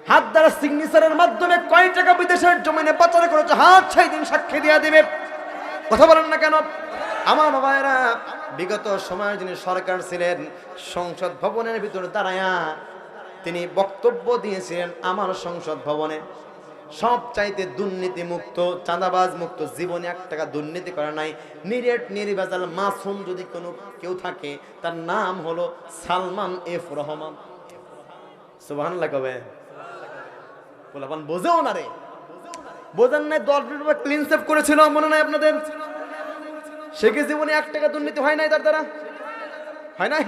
হাত দ্বারা সিগনেচারের মাধ্যমে কয় টাকা বিদেশের জমিনে পাচার করেছো, হাত সেই দিন সাক্ষী দিয়ে দিবে। কথা বলেন না কেন? আমার ভাইয়েরা, বিগত সময়ে যিনি সরকার ছিলেন, সংসদ ভবনের ভিতরে দাঁড়ায়া তিনি বক্তব্য দিয়েছিলেন আমার সংসদ ভবনে। সব চাইতে দুর্নীতি মুক্ত, চাঁদাবাজ মুক্ত, জীবনে 1 টাকা দুর্নীতি করে নাই, নিরেট নির্ভেজাল মাসুম যদি কোনো কেউ থাকে তার নাম হলো সালমান এফ রহমান। সুবহানাল্লাহ কবে বলবান বোঝেও না রে, বোঝেন নাই? 10 রুপে ক্লিন সেভ করেছিল, মনে নাই আপনাদের? সে কি জীবনে 1 টাকা দুর্নীতি হয় নাই তার দ্বারা? হয় নাই?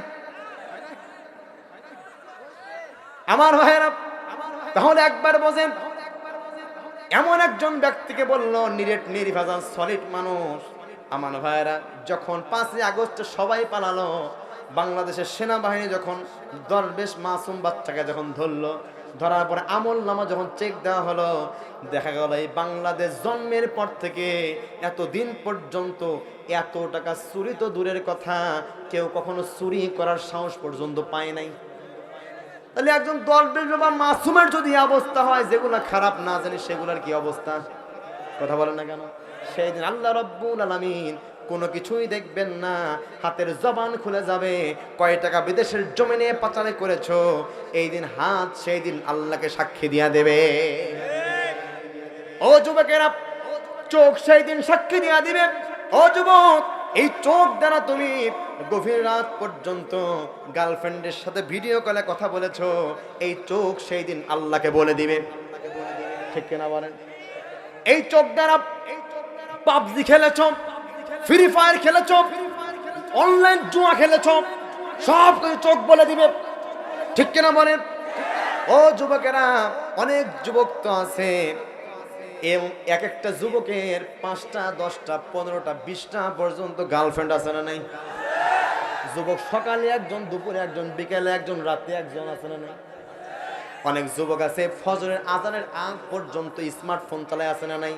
আমার ভাইয়েরা, তাহলে একবার বোঝেন, এমন একজন ব্যক্তিকে বলল নিরেট নির্ভেজাল সলিড মানুষ। আমার ভাইয়েরা, যখন 5ই আগস্ট সবাই পালালো, বাংলাদেশের সেনাবাহিনী যখন দরবেশ মাসুম বাচ্চাকে যখন ধরলো, ধরার পরে আমল নামা যখন চেক দেওয়া হলো, দেখা গেল এই বাংলাদেশ জন্মের পর থেকে এতদিন পর্যন্ত এত টাকা চুরি তো দূরের কথা, কেউ কখনো চুরি করার সাহস পর্যন্ত পায় নাই। তাহলে একজন দরবেশ বা মাসুমের যদি অবস্থা হয়, যেগুলা খারাপ না জানি সেগুলার কি অবস্থা? কথা বলেন না কেন? সেই দিন আল্লাহ রাব্বুল আলামিন কোনো কিছুই দেখবেন না, হাতের জবান খুলে যাবে। কয় টাকা বিদেশের জমিনে পাচার করেছো, এই দিন হাত সেই দিন আল্লাহকে সাক্ষী দিয়া দেবে। ও যুবকেরা, চোখ সেই দিন সাক্ষী দিয়া দিবে। ও যুবক, এই চোখ দ্বারা তুমি গভীর রাত পর্যন্ত গার্লফ্রেন্ডের সাথে ভিডিও কলে কথা বলেছো, এই চোখ সেই দিন আল্লাহকে বলে দিবে। ঠিক কিনা বলেন? এই চোখ দ্বারা পাবজি খেলেছ, ফ্রি ফায়ার খেলেছ, অনলাইন জুয়া খেলেছ, সব কিছু চোখ বলে দিবে। ঠিক কিনা বলেন? ও যুবকেরা, অনেক যুবক তো আছে, এক একটা যুবকের 5টা 10টা 15টা 20টা পর্যন্ত গার্লফ্রেন্ড আছে না নাই? যুবক সকালে একজন, দুপুরে একজন, বিকেলে একজন, রাতে একজন আছে না নাই? অনেক যুবক আছে ফজরের আজানের আগ পর্যন্ত স্মার্টফোন চালায় আছে না নাই?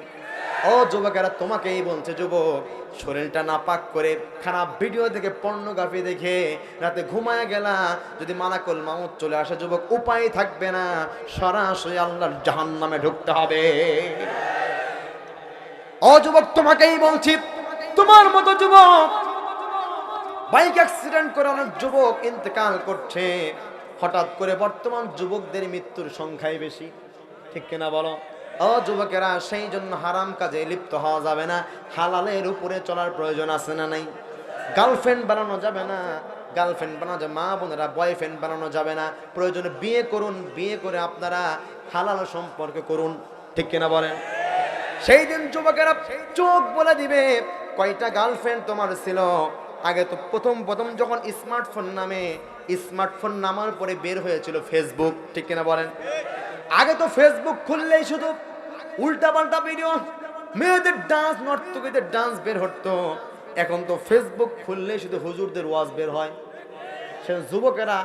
ও যুবকেরা, তোমাকেই বলছে যুবক, শরীরটা নাপাক করে খারাপ ভিডিও দেখে, পর্নোগ্রাফি দেখে রাতে ঘুমায় গেলা, যদি মালাকুল মাউত চলে আসে যুবক, উপায় থাকবে না, সরাসরি আল্লাহর জাহান্নামে ঢুকতে হবে। ও যুবক, তোমাকেই বলছি, তোমার মতো যুবক বাইক অ্যাক্সিডেন্ট করে অনেক যুবক ইন্তেকাল করছে। হঠাৎ করে বর্তমান যুবকদের মৃত্যুর সংখ্যাই বেশি। ঠিক কিনা বলো? ও যুবকেরা, সেই জন্য হারাম কাজে লিপ্ত হওয়া যাবে না, হালালের উপরে চলার প্রয়োজন আছে না নাই? গার্লফ্রেন্ড বানানো যাবে না, গার্লফ্রেন্ড বানানো যাবে, মা বোনেরা বয়ফ্রেন্ড বানানো যাবে না। প্রয়োজনে বিয়ে করুন, বিয়ে করে আপনারা হালাল সম্পর্ক করুন। ঠিক কিনা বলেন? সেই দিন যুবকেরা চোখ বলে দিবে কয়টা গার্লফ্রেন্ড তোমার ছিল। আগে তো প্রথম যখন স্মার্টফোন নামার পরে বের হয়েছিল ফেসবুক। ঠিক কিনা বলেন? আগে তো ফেসবুক খুললেই শুধু উল্টাপাল্টা ভিডিও, মেয়েদের ডান্স, নর্তকীদের ডান্স বের হতো। এখন তো ফেসবুক খুললেই শুধু হুজুরদের ওয়াজ বের হয়। সে যুবকেরা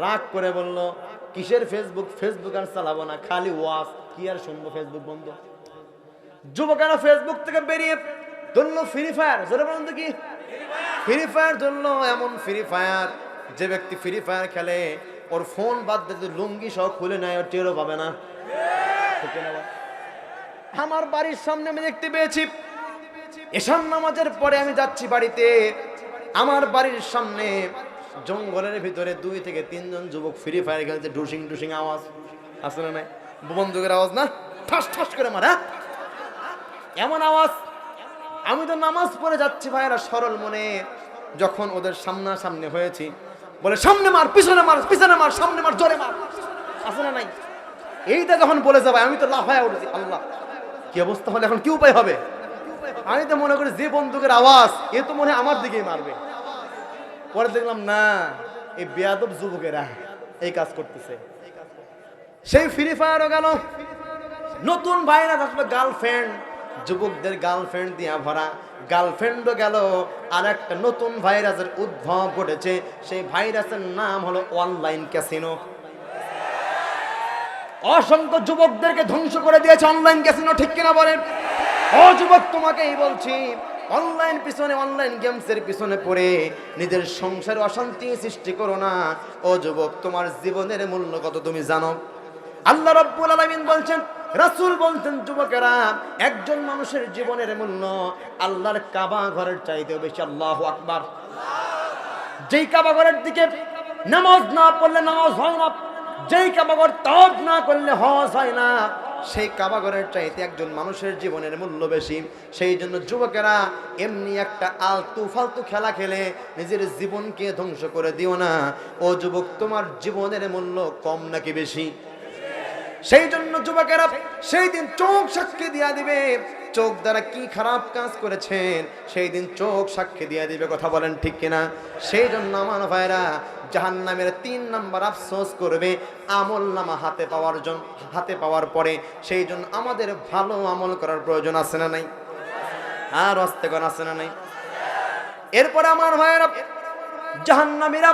রাগ করে বলল, কিসের ফেসবুক? ফেসবুক আর চালাবো না, খালি ওয়াজ, কি আর শুনবো, ফেসবুক বন্ধ। যুবকেরা ফেসবুক থেকে বেরিয়ে ধরলো ফ্রি ফায়ার। জোরে বলুন তো, কি ফ্রি ফায়ার ধরলো? এমন ফ্রি ফায়ার, যে ব্যক্তি ফ্রি ফায়ার খেলে ওর ফোন বাদ দিয়ে লুঙ্গি সহ খুলে নেয়, ওর টেরও পাবে না। আমার বাড়ির সামনে আমি দেখতে পেয়েছি, এশার নামাজের পরে আমি যাচ্ছি বাড়িতে, আমার বাড়ির সামনে জঙ্গলের ভিতরে 2 থেকে 3 জন যুবক ফ্রি ফায়ার খেলছে। ডুসিং ডুসিং আওয়াজ আছে না নাই? বন্দুকের আওয়াজ না, ঠাস ঠাস করে মারা, এমন আওয়াজ। আমি তো নামাজ পড়ে যাচ্ছি ভাইরা সরল মনে, যখন ওদের সামনাসামনি হয়েছি, বলে সামনে মার, পিছনে মার, পিছনে মার, সামনে মার, জোরে মার, আছে না নাই? এইটা যখন বলে যাবে, আমি তো লাফায় উঠেছি, আল্লাহ কি অবস্থা হলে এখন কি উপায় হবে? আমি তো মনে করি যে বন্দুকের আওয়াজ, এ তো মনে হয় আমার দিকেই মারবে। পরে দেখলাম না, এই বেয়াদব যুবকেরা এই কাজ করতেছে। সেই ফ্রি ফায়ারও গেল, নতুন ভাইরাস আসবে গার্লফ্রেন্ড, যুবকদের গার্লফ্রেন্ড দিয়া ভরা, গার্লফ্রেন্ডও গেল। আর একটা নতুন ভাইরাসের উদ্ভব ঘটেছে, সেই ভাইরাসের নাম হলো অনলাইন ক্যাসিনো। অসংখ্য যুবকদেরকে ধ্বংস করে দিয়েছে অনলাইন ক্যাসিনো। ঠিক কিনা বলেন? ও যুবক, তোমাকেই বলছি, অনলাইন পিছনে, অনলাইন গেমসের পিছনে পড়ে নিজের সংসারে অশান্তি সৃষ্টি করো না। ও যুবক, তোমার জীবনের মূল্য কত তুমি জানো? আল্লাহ রাব্বুল আলামিন বলছেন, রাসূল বলতেন, যুবকেরা, একজন মানুষের জীবনের মূল্য আল্লাহর কাবা ঘরের চাইতেও বেশি। আল্লাহু আকবার। যেই কাবা ঘরের দিকে নামাজ না পড়লে নামাজ হয় না, যেই কাবা ঘর তওয়াফ না করলে হজ হয় না, সেই কাবা ঘরের চাইতে একজন মানুষের জীবনের মূল্য বেশি। সেই জন্য যুবকেরা এমনি একটা আলতু ফালতু খেলা খেলে নিজের জীবনকে ধ্বংস করে দিও না। ও যুবক, তোমার জীবনের মূল্য কম নাকি বেশি? সেই জন্য যুবকেরা সেই দিন চোখ সাক্ষী দিয়া দিবে, চোখ দ্বারা কি খারাপ কাজ করেছেন সেই দিন চোখ সাক্ষী দিয়া দিবে। কথা বলেন ঠিক কিনা? সেই জন্য আমার ভাইরা জাহান্নামের 3 নাম্বার আফসোস করবে আমল নামা হাতে পাওয়ার পরে। সেই জন্য আমাদের ভালো আমল করার প্রয়োজন আছে না নাই? আর আস্তে করে আছে না নাই? এরপরে আমার ভাইরা জাহান্নামীরা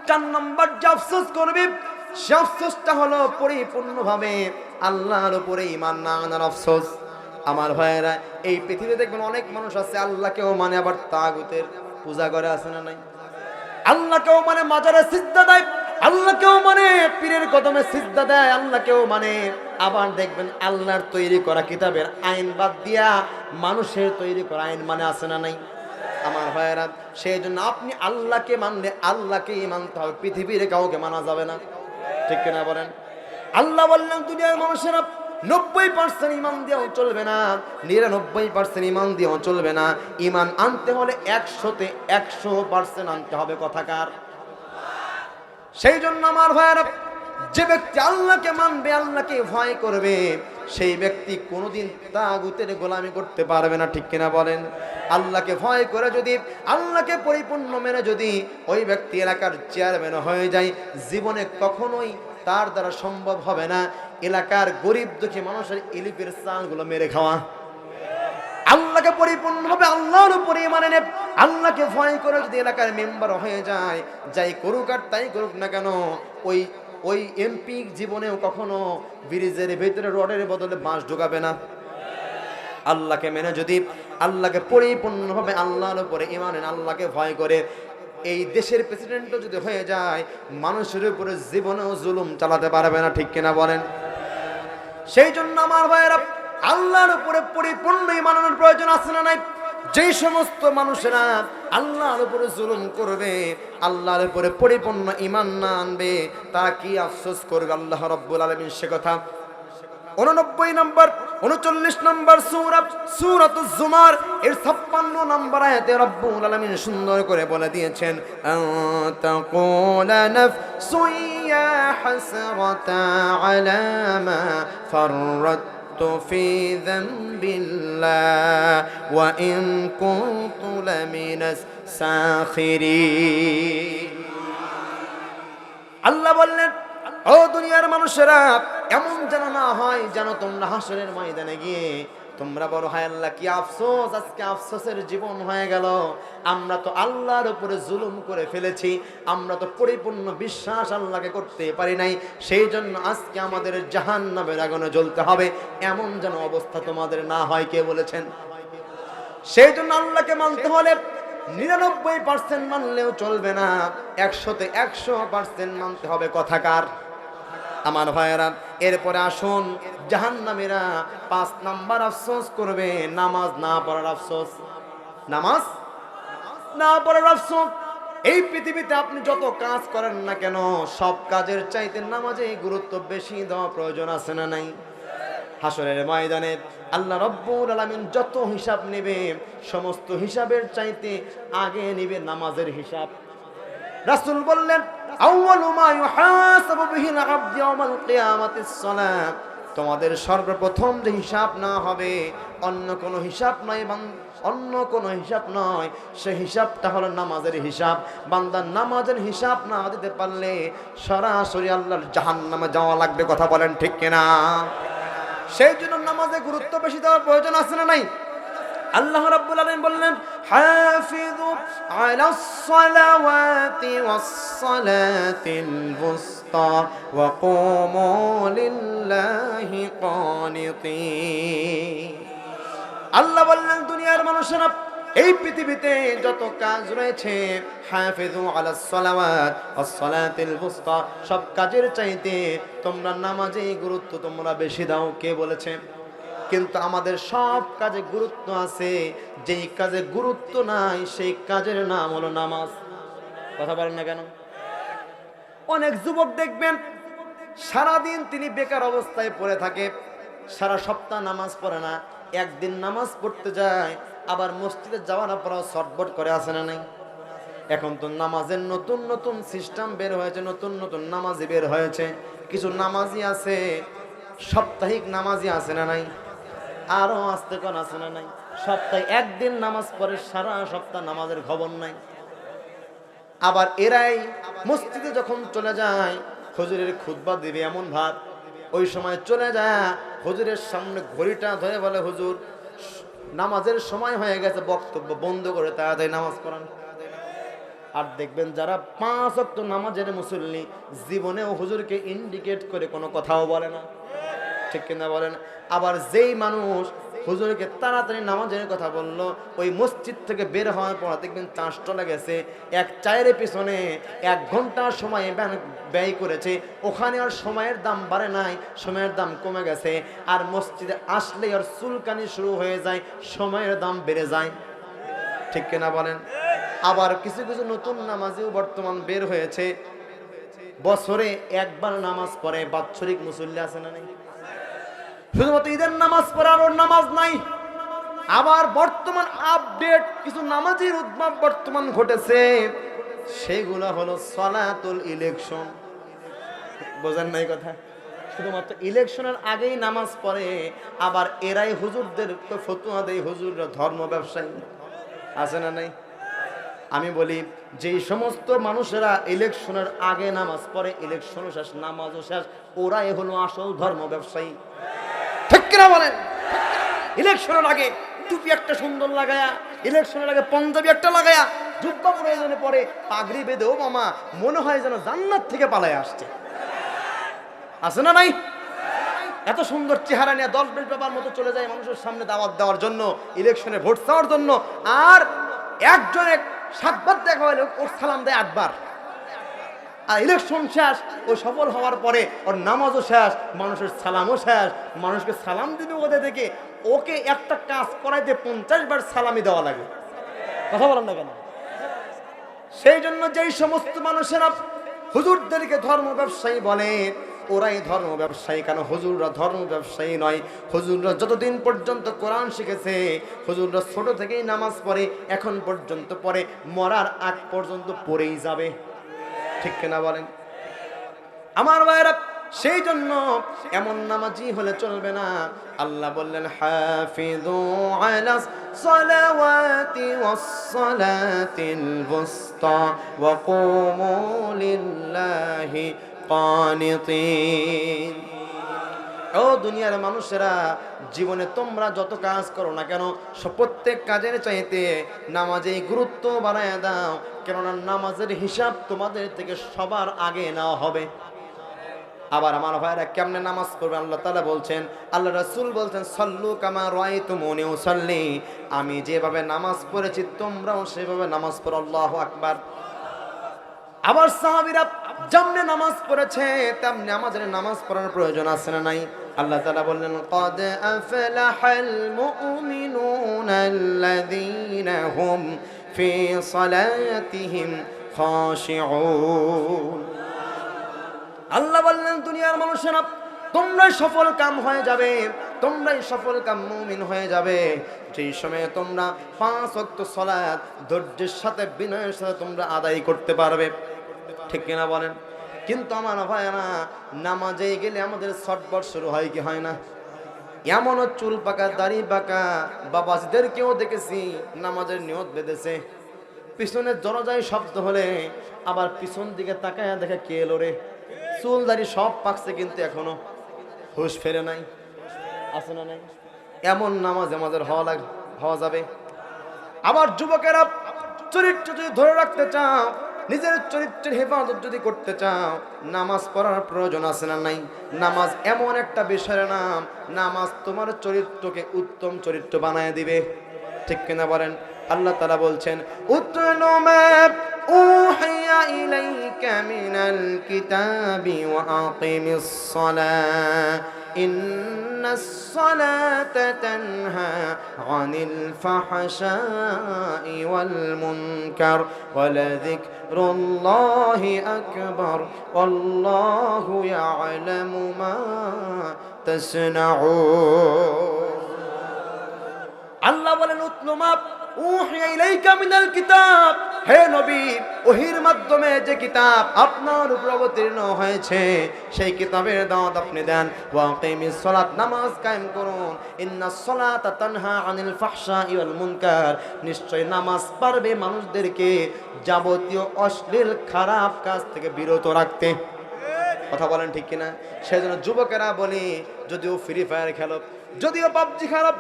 4 নাম্বার যে আফসোস করবে সে আফসোসটা হলো পরিপূর্ণভাবে আল্লাহর উপরে ঈমান না আনার আফসোস। আমার ভাইয়েরা, এই পৃথিবীতে দেখবেন অনেক মানুষ আছে আল্লাহকেও মানে আবার তাগুতের পূজা করে, আছে না নাই? আল্লাহকেও মানে মাজারে সিজদা দেয়, আল্লাহকেও মানে পীরের কদমে সিজদা দেয়, আল্লাহকেও মানে আবার দেখবেন আল্লাহর তৈরি করা কিতাবের আইন বাদ দিয়া মানুষের তৈরি করা আইন মানে, আছে না নাই? আমার ভাইয়েরা, সেই জন্য আপনি আল্লাহকে মানলে আল্লাহকেই মানতে হবে, পৃথিবীর কাউকে মানা যাবে না। ঠিক কিনা বলেন? আল্লাহ বললেন দুনিয়ার মানুষেরা 90% ইমান দিয়েও চলবে না, 99% ইমান দিয়েও চলবে না। ইমান আনতে হলে 100তে 100% আনতে হবে। কথাকার? সেই জন্য আমার ভাইয়েরা, যে ব্যক্তি আল্লাহকে মানবে, আল্লাহকে ভয় করবে, সেই ব্যক্তি কোনোদিন তাগুতের গোলামি করতে পারবে না। ঠিক কিনা বলেন? আল্লাহকে ভয় করে যদি, আল্লাহকে পরিপূর্ণ মেনে যদি ওই ব্যক্তি এলাকার চেয়ারম্যান হয়ে যায়, জীবনে কখনোই তার দ্বারা সম্ভব হবে না এলাকার গরিব দুঃখী মানুষের ইলিপের চালগুলো মেরে খাওয়া। আল্লাহকে পরিপূর্ণভাবে আল্লাহর উপরে মানে নে, আল্লাহকে ভয় করে যদি এলাকার মেম্বার হয়ে যায়, যাই করুক আর তাই করুক না কেন, ওই এমপি জীবনেও কখনো ব্রিজের ভেতরে রডের বদলে বাঁশ ঢোকাবে না। আল্লাহকে মেনে যদি, আল্লাহকে পরিপূর্ণভাবে আল্লাহর উপরে ঈমান এনে আল্লাহকে ভয় করে এই দেশের প্রেসিডেন্টও যদি হয়ে যায়, মানুষের উপরে জীবনেও জুলুম চালাতে পারবে না। ঠিক কিনা বলেন? সেই জন্য আমার ভাইয়েরা, আল্লাহর উপরে পরিপূর্ণ ঈমানের প্রয়োজন আছে না নাই? যেই সমস্ত মানুষেরা আল্লাহর উপরে জুলুম করবে, আল্লাহর উপরে পরিপূর্ণ ঈমান না আনবে, তারা কি আফসোস করবে আল্লাহ রাব্বুল আলামিন সে কথা 39 নম্বর 39 নম্বর সূরাতুজ জুমার এর 56 নম্বর আয়াতে রব্বুল আলামিন সুন্দর করে বলে দিয়েছেন, তাকুলা নাফসু ইয়া হাসরাতা আলা মা ফাররাতু ফি যামবিল্লাহ ওয়া ইন কুনতু লামিনাস সাখিরিন। আল্লাহ বললেন, ও দুনিয়ার মানুষেরা, এমন যেন না হয় যেন তোমরা হাসরের ময়দানে গিয়ে তোমরা বড় হায় আল্লাহ কি আফসোস, আজকে আফসোসের জীবন হয়ে গেল, আমরা তো আল্লাহর উপরে জুলুম করে ফেলেছি, আমরা তো পরিপূর্ণ বিশ্বাস আল্লাহকে করতে পারি নাই, সেই জন্য আজকে আমাদের জাহান্নামের আগুনে জ্বলতে হবে, এমন যেন অবস্থা তোমাদের না হয়। কে বলেছেন? সেই জন্য আল্লাহকে মানতে হলে 99% মানলেও চলবে না, 100তে 100% মানতে হবে। কথাকার? আমার ভাইয়েরা, এরপরে আসুন জাহান্নামীরা 5 নাম্বার আফসোস করবে নামাজ না পড়ার আফসোস। নামাজ না পড়ার আফসোস। এই পৃথিবীতে আপনি যত কাজ করেন না কেন, সব কাজের চাইতে নামাজে গুরুত্ব বেশি দেওয়া প্রয়োজন আছে না নাই? হাসরের ময়দানে আল্লাহ রাব্বুল আলামিন যত হিসাব নেবে, সমস্ত হিসাবের চাইতে আগে নেবে নামাজের হিসাব। রাসূল বললেন, আউয়ালু মা ইউহাসাবু বিহিল আবদু ইয়াওমাল কিয়ামাতিস সালাত। তোমাদের সর্বপ্রথম যে হিসাব না হবে, অন্য কোনো হিসাব নয়, অন্য কোনো হিসাব নয়, সে হিসাবটা হলো নামাজের হিসাব। বান্দা নামাজের হিসাব না দিতে পারলে সরাসরি আল্লাহর জাহান্নামে যাওয়া লাগবে। কথা বলেন ঠিক কিনা? সেই জন্য নামাজে গুরুত্ব বেশি দেওয়ার প্রয়োজন আছে না নাই? আল্লাহ রাব্বুল আলামিন বললেন, হাফিযু আলাস সালাওয়াতি ওয়াস সালাতিল বুসতা ওয়া কুমু লিল্লাহি কানিতিন। আল্লাহ বললেন, দুনিয়ার মানুষেরা, এই পৃথিবীতে যত কাজ রয়েছে, হাফিযু আলাস সালাওয়াত ওয়াস সালাতিল বুসতা, সব কাজের চাইতে তোমরা নামাজে গুরুত্ব তোমরা বেশি দাও। কে বলেছে? কিন্তু আমাদের সব কাজে গুরুত্ব আছে, যেই কাজে গুরুত্ব নাই সেই কাজের নাম হলো নামাজ। কথা বলেন না কেন? অনেক যুবক দেখবেন সারাদিন তিনি বেকার অবস্থায় পড়ে থাকে, সারা সপ্তাহ নামাজ পড়ে না, একদিন নামাজ পড়তে যায়, আবার মসজিদে যাওয়ার পরও ছটফট করে, আসে না নাই? এখন তো নামাজের নতুন নতুন সিস্টেম বের হয়েছে, নতুন নতুন নামাজি বের হয়েছে। কিছু নামাজি আছে সাপ্তাহিক নামাজি, আছে না নাই? আরো আসতে কোন আছে না নাই? সপ্তাহে একদিন নামাজ পড়ে, সারা সপ্তাহ নামাজের খবর নাই। আবার এরাই মসজিদে যখন চলে যায়, হুজুরের খুতবা দিবে এমন ভাব, ওই সময় চলে যায় হুজুরের সামনে ঘড়িটা ধরে বলে, হুজুর নামাজের সময় হয়ে গেছে, বক্তব্য বন্ধ করে তাড়াতাড়ি নামাজ পড়ান। আর দেখবেন যারা 5 ওয়াক্ত নামাজের মুসল্লি, জীবনেও হুজুরকে ইন্ডিকেট করে কোনো কথাও বলে না, ঠিক কিনা বলেন? আবার যেই মানুষ হুজুরকে তাড়াতাড়ি নামাজের কথা বললো, ওই মসজিদ থেকে বের হওয়ার পর দেখবেন চাঁচটা লেগেছে, এক চায়ের পিছনে 1 ঘন্টা সময় ব্যয় করেছে, ওখানে আর সময়ের দাম বাড়ে নাই, সময়ের দাম কমে গেছে। আর মসজিদে আসলেই আর চুলকানি শুরু হয়ে যায়, সময়ের দাম বেড়ে যায়, ঠিক কিনা বলেন? আবার কিছু কিছু নতুন নামাজিও বর্তমান বের হয়েছে, বছরে একবার নামাজ পড়ে, বাৎসরিক মুসল্লি আছে না নেই? শুধুমাত্র ঈদের নামাজ পড়ে, আর ওর নামাজ নাই। আবার বর্তমান আপডেট কিছু নামাজির উদ্ভব বর্তমান ঘটেছে, সেগুলো হলো সালাতুল ইলেকশন। বোঝেন নাই কথা? শুধুমাত্র ইলেকশনের আগেই নামাজ পড়ে, আবার এরাই হুজুরদের ফতোয়া দেয়, হুজুররা ধর্ম ব্যবসায়ী, আছে না নাই? আমি বলি, যেই সমস্ত মানুষেরা ইলেকশনের আগে নামাজ পড়ে, ইলেকশনও শেষ, নামাজও শেষ, ওরাই হলো আসল ধর্ম ব্যবসায়ী, ঠিক কিনা বলেন? ইলেকশনের আগে টুপি একটা সুন্দর লাগায়া, ইলেকশনের আগে পাঞ্জাবি একটা লাগায়া, জুব্বা প্রয়োজনে পরে পাগড়ি বেঁধে, ও মামা মনে হয় যেন জান্নাত থেকে পালায় আসছে, আছে না নাই? এত সুন্দর চেহারা নিয়ে 10-20 ব্যাপার মতো চলে যায় মানুষের সামনে দাওয়াত দেওয়ার জন্য, ইলেকশনে ভোট চাওয়ার জন্য। আর একজনে 7 বার দেখা হলে ওর সালাম দেয় 8 বার। আর ইলেকশন শেষ, ও সফল হওয়ার পরে ওর নামাজও শেষ, মানুষের সালামও শেষ, মানুষকে সালাম দিবে ওদের থেকে, ওকে একটা কাজ করাইতে 50 বার সালামি দেওয়া লাগে। কথা বলেন না কেন? সেই জন্য যেই সমস্ত মানুষেরা হুজুরদেরকে ধর্ম ব্যবসায়ী বলে, ওরাই ধর্ম ব্যবসায়ী। কেন? হুজুররা ধর্ম ব্যবসায়ী নয়। হুজুররা যতদিন পর্যন্ত কোরআন শিখেছে, হুজুররা ছোট থেকেই নামাজ পড়ে, এখন পর্যন্ত পড়ে, মরার আগ পর্যন্ত পড়েই যাবে, ঠিক কিনা বলেন? আমার ভাইরা, সেই জন্য এমন নামাজি হলে চলবে না। আল্লাহ বললেন, হাফিযু আলাস সালাওয়াতি ওয়াস সালাতিল বুসতা ওয়া কুমু লিল্লাহি কানিতিন। ও দুনিয়ার মানুষেরা, জীবনে তোমরা যত কাজ করো না কেন, প্রত্যেক কাজের চাইতে নামাজে গুরুত্ব বাড়ায় দাও, কেননা নামাজের হিসাব তোমাদের থেকে সবার আগে নেওয়া হবে। আবার আমার ভাইরা কেমনে নামাজ পড়বে? আল্লাহ তাআলা বলছেন, আল্লাহ রাসূল বলছেন, সাল্লু কামা রাআইতুমুনি উসাল্লি, আমি যেভাবে নামাজ পড়েছি তোমরাও সেভাবে নামাজ পড়ো। আল্লাহু আকবার। আবার সাহাবীরা যেমনে নামাজ পড়েছে তেমনি আমাদের নামাজ পড়ার প্রয়োজন আছে না নাই? আল্লাহ তাআলা বললেন, ক্বাদ আফলাহাল মুমিনুনাল্লাযীনা হুম ফি সালাতিহিম খাশিউন। আল্লাহ বললেন, দুনিয়ার মানুষেরা তোমরাই সফল কাম হয়ে যাবে, তোমরাই সফল কাম মুমিন হয়ে যাবে যেই সময়ে তোমরা 5 ওয়াক্ত সালাত ধৈর্যের সাথে, বিনয়ের সাথে তোমরা আদায় করতে পারবে, ঠিক কিনা বলেন? কিন্তু আমার ভাইরা, নামাজে গেলে আমাদের ছটফট শুরু হয় কি হয় না? এমনও চুল পাকা, দাড়ি পাকা বাবাজিদেরকেও দেখেছি নামাজের নিয়ত বেঁধেছে, পিছনে দরজায় শব্দ হলে আবার পিছন দিকে তাকায় দেখে কে এলো রে, চুল দাড়ি সব পাকছে কিন্তু এখনো হুঁশ ফেরে নাই, আছে না নাই? এমন নামাজ আমাদের হওয়া যাবে। আবার যুবকেরা, চরিত্র যদি ধরে রাখতে চাও, নিজের চরিত্রের হেফাজত যদি করতে চাও, নামাজ পড়ার প্রয়োজন আছে না নাই? নামাজ এমন একটা বিষয়ের নাম, নামাজ তোমার চরিত্রকে উত্তম চরিত্র বানায় দিবে, ঠিক কিনা বলেন? আল্লাহ তাআলা বলছেন, উতলু মা উহিয়া ইলাইকা মিনাল কিতাবি ওয়া আকিমিস সালাহ ইন্নাস সালাতা তানহা আনিল ফাহশাই ওয়াল মুনকার ওয়ালাযিকরুল্লাহি আকবার ওয়াল্লাহু ইয়ালামু মা তাসনাউন। আল্লাহ বলেন উতলু মা উহিয়া ইলাইকা মিনাল কিতাব, হে নবী ওহীর মাধ্যমে যে কিতাব আপনার উপর অবতীর্ণ হয়েছে সেই কিতাবের দাওয়াত আপনি দেন। ওয়াকিমিস সালাত, নামাজ কায়েম করুন। ইন্নাস সালাতা তানহা আনিল ফাহশাই ওয়াল মুনকার, নিশ্চয় নামাজ পারবে মানুষদেরকে যাবতীয় অশ্লীল খারাপ কাজ থেকে বিরত রাখতে। কথা বলেন ঠিক কিনা? সেজন্য যুবকেরা বলি, যদিও ফ্রি ফায়ার খেলো, যদিও পাবজি খেলো,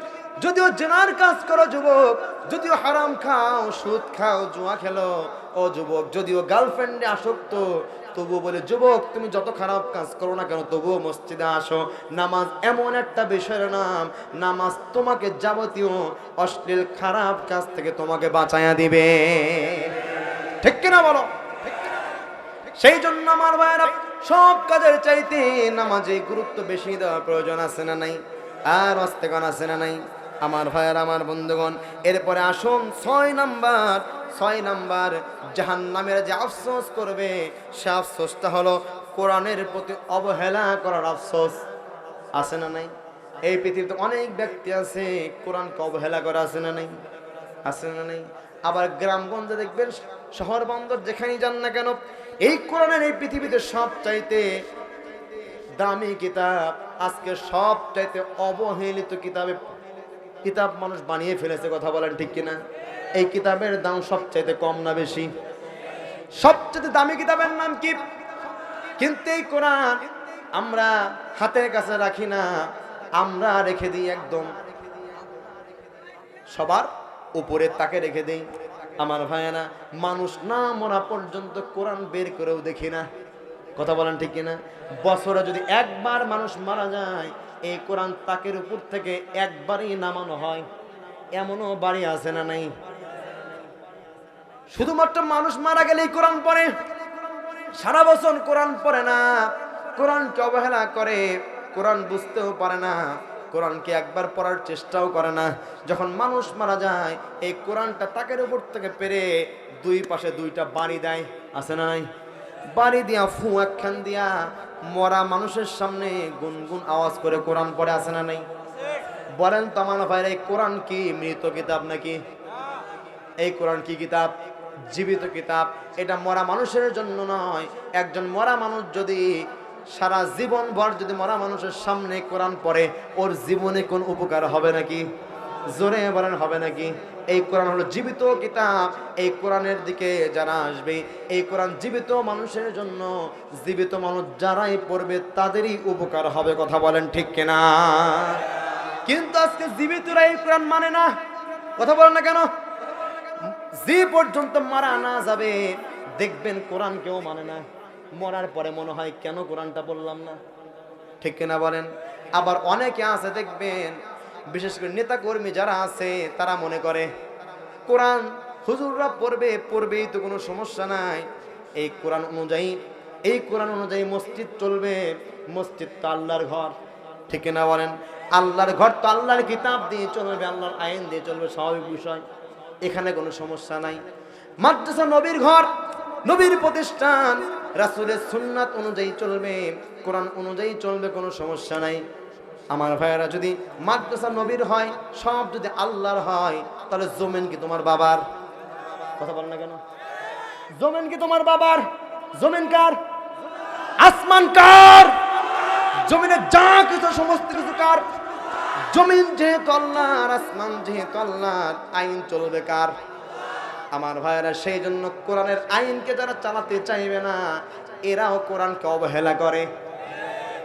যদিও জেনার কাজ করো যুবক, যদিও হারাম খাও, সুদ খাও, জুয়া খেলো, ও যুবক যদিও গার্লফ্রেন্ডে আসক্ত, তবুও বলে যুবক তুমি যত খারাপ কাজ করো না কেন তবুও মসজিদে আসো। নামাজ এমন একটা বিষয়ের নাম, নামাজ তোমাকে যাবতীয় অশ্লীল খারাপ কাজ থেকে তোমাকে বাঁচাইয়া দিবে। ঠিক কিনা বলো? সেই জন্য আমার ভাইয়েরা, সব কাজের চাইতে নামাজে গুরুত্ব বেশি দেওয়া প্রয়োজন আছে না নাই? আর অস্তেগণ আছে না নাই? আমার ভাইয়েরা, আমার বন্ধুগণ, এরপরে আসুন 6 নাম্বার জাহান্নামের যে আফসোস করবে সে আফসোসটা হলো কোরআনের প্রতি অবহেলা করার আফসোস। আছে না নাই? এই পৃথিবীতে অনেক ব্যক্তি আছে কোরআনকে অবহেলা করা, আছে না নাই? আছে না নাই? আবার গ্রামগঞ্জে দেখবেন, শহর বন্দর যেখানেই যান না কেন, এই কোরআনের এই পৃথিবীতে সব চাইতে দামি কিতাব, আজকে সব চাইতে অবহেলিত কিতাব মানুষ বানিয়ে ফেলেছে। কথা বলেন ঠিক কিনা? এই কিতাবের দাম সবচাইতে কম না বেশি? সবচেয়ে দামি কিতাবের নাম কি? কিন্তু এই কোরআন আমরা হাতের কাছে রাখি না, আমরা রেখে দিই একদম সবার উপরে, তাকে রেখে দেই। আমার ভাইয়েরা, মানুষ না মরা পর্যন্ত কোরআন বের করেও দেখি না। কথা বলেন ঠিক কিনা? বছরে যদি একবার মানুষ মারা যায়, এই কোরআন তাকের উপর থেকে একবারই নামানো হয়। এমনও বাড়ি আছে না নাই? শুধুমাত্র মানুষ মারা গেলেই কোরআন পড়ে, সারা বছর কোরআন পড়ে না, কোরআনকে অবহেলা করে, কোরআন বুঝতেও পারে না, কোরআনকে একবার পড়ার চেষ্টাও করে না। যখন মানুষ মারা যায়, এই কোরআনটা তাকের উপর থেকে পেরে দুই পাশে দুইটা বাড়ি দেয়। আছে না নাই? বাড়ি দিয়া ফু একখান দিয়া মরা মানুষের সামনে গুনগুন আওয়াজ করে কোরআন পড়ে। আছে না নাই? বলেন তো আমার ভাইরা, এই কোরআন কি মৃত কিতাব নাকি? এই কোরআন কি কিতাব? জীবিত কিতাব। এটা মরা মানুষের জন্য নয়। একজন মরা মানুষ যদি সারা জীবন ভর যদি মরা মানুষের সামনে কোরআন পড়ে, ওর জীবনে কোন উপকার হবে নাকি? জোরে বলেন, হবে নাকি? এই কোরআন হলো জীবিত কিতাব। এই কোরআনের দিকে যারা আসবে, এই কোরআন জীবিত মানুষের জন্য, জীবিত মানুষ যারাই পড়বে তাদেরই উপকার হবে। কথা বলেন ঠিক কিনা? কিন্তু আজকে জীবিতরা এই কোরআন মানে না। কথা বলেন না কেন? যে পর্যন্ত মারা না যাবে দেখবেন কোরআন কেউ মানে না। মরার পরে মনে হয় কেন কোরআনটা বললাম না? ঠিক কিনা বলেন? আবার অনেকে আছে দেখবেন, বিশেষ করে নেতা কর্মী যারা আছে, তারা মনে করে কোরআন হুজুররা পড়বেই তো কোনো সমস্যা নাই, এই কোরআন অনুযায়ী মসজিদ চলবে। মসজিদ তো আল্লাহর ঘর, ঠিক কিনা বলেন? আল্লাহর ঘর তো আল্লাহর কিতাব দিয়ে চলবে, আল্লাহর আইন দিয়ে চলবে, স্বাভাবিক বিষয়, এখানে কোনো সমস্যা নাই। মাদ্রাসা নবীর ঘর, নবীর প্রতিষ্ঠান, রাসূলের সুন্নাত অনুযায়ী চলবে, কোরআন অনুযায়ী চলবে, কোনো সমস্যা নাই। আমার ভাইয়েরা, যদি মাদ্রাসা নবীর হয়, সব যদি আল্লাহর হয়, তাহলে জমিন কি তোমার বাবার? কথা বল না কেন? জমিন কি তোমার বাবার? জমিন কার? আসমান কার? জমিনে যা কিছু সমস্ত কিছু কার? জমিন যেহেতু আল্লাহর, আসমান যেহেতু আল্লাহর, আইন চলবে কার? আমার ভাইয়েরা, সেই জন্য কোরআনের আইনকে যারা চালাতে চাইবে না, এরাও কোরআনকে অবহেলা করে।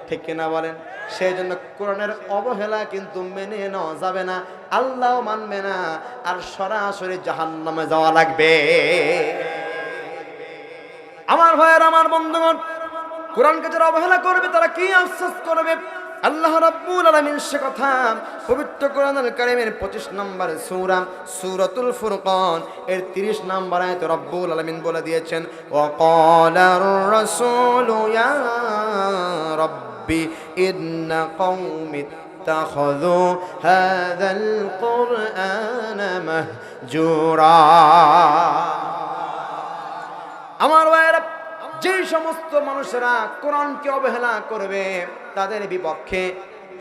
ঠিক কিনা বলেন? সেই জন্য কোরআনের অবহেলা কিন্তু মেনে নেওয়া যাবে না, আল্লাহও মানবে না, আর সরাসরি জাহান্নামে যাওয়া লাগবে। আমার ভাইয়েরা, আমার বন্ধুগণ, কোরআনকে যারা অবহেলা করবে তারা কি আফসোস করবে? আল্লাহ রাব্বুল আলামিন সে কথা পবিত্র কোরআনুল কারীমের 25 নম্বর সূরা সূরাতুল ফুরকান এর 30 নম্বর আয়াতে রাব্বুল আলামিন বলে দিয়েছেন, ওয়া ক্বালার রাসূলু ইয়া রাব্ব রাব্বি ইন্না কওমি ইত্তাখাযু হাযাল কুরআনা মাহজুরা। আমার ভাইয়েরা, যে সমস্ত মানুষেরা কোরআনকে অবহেলা করবে তাদের বিপক্ষে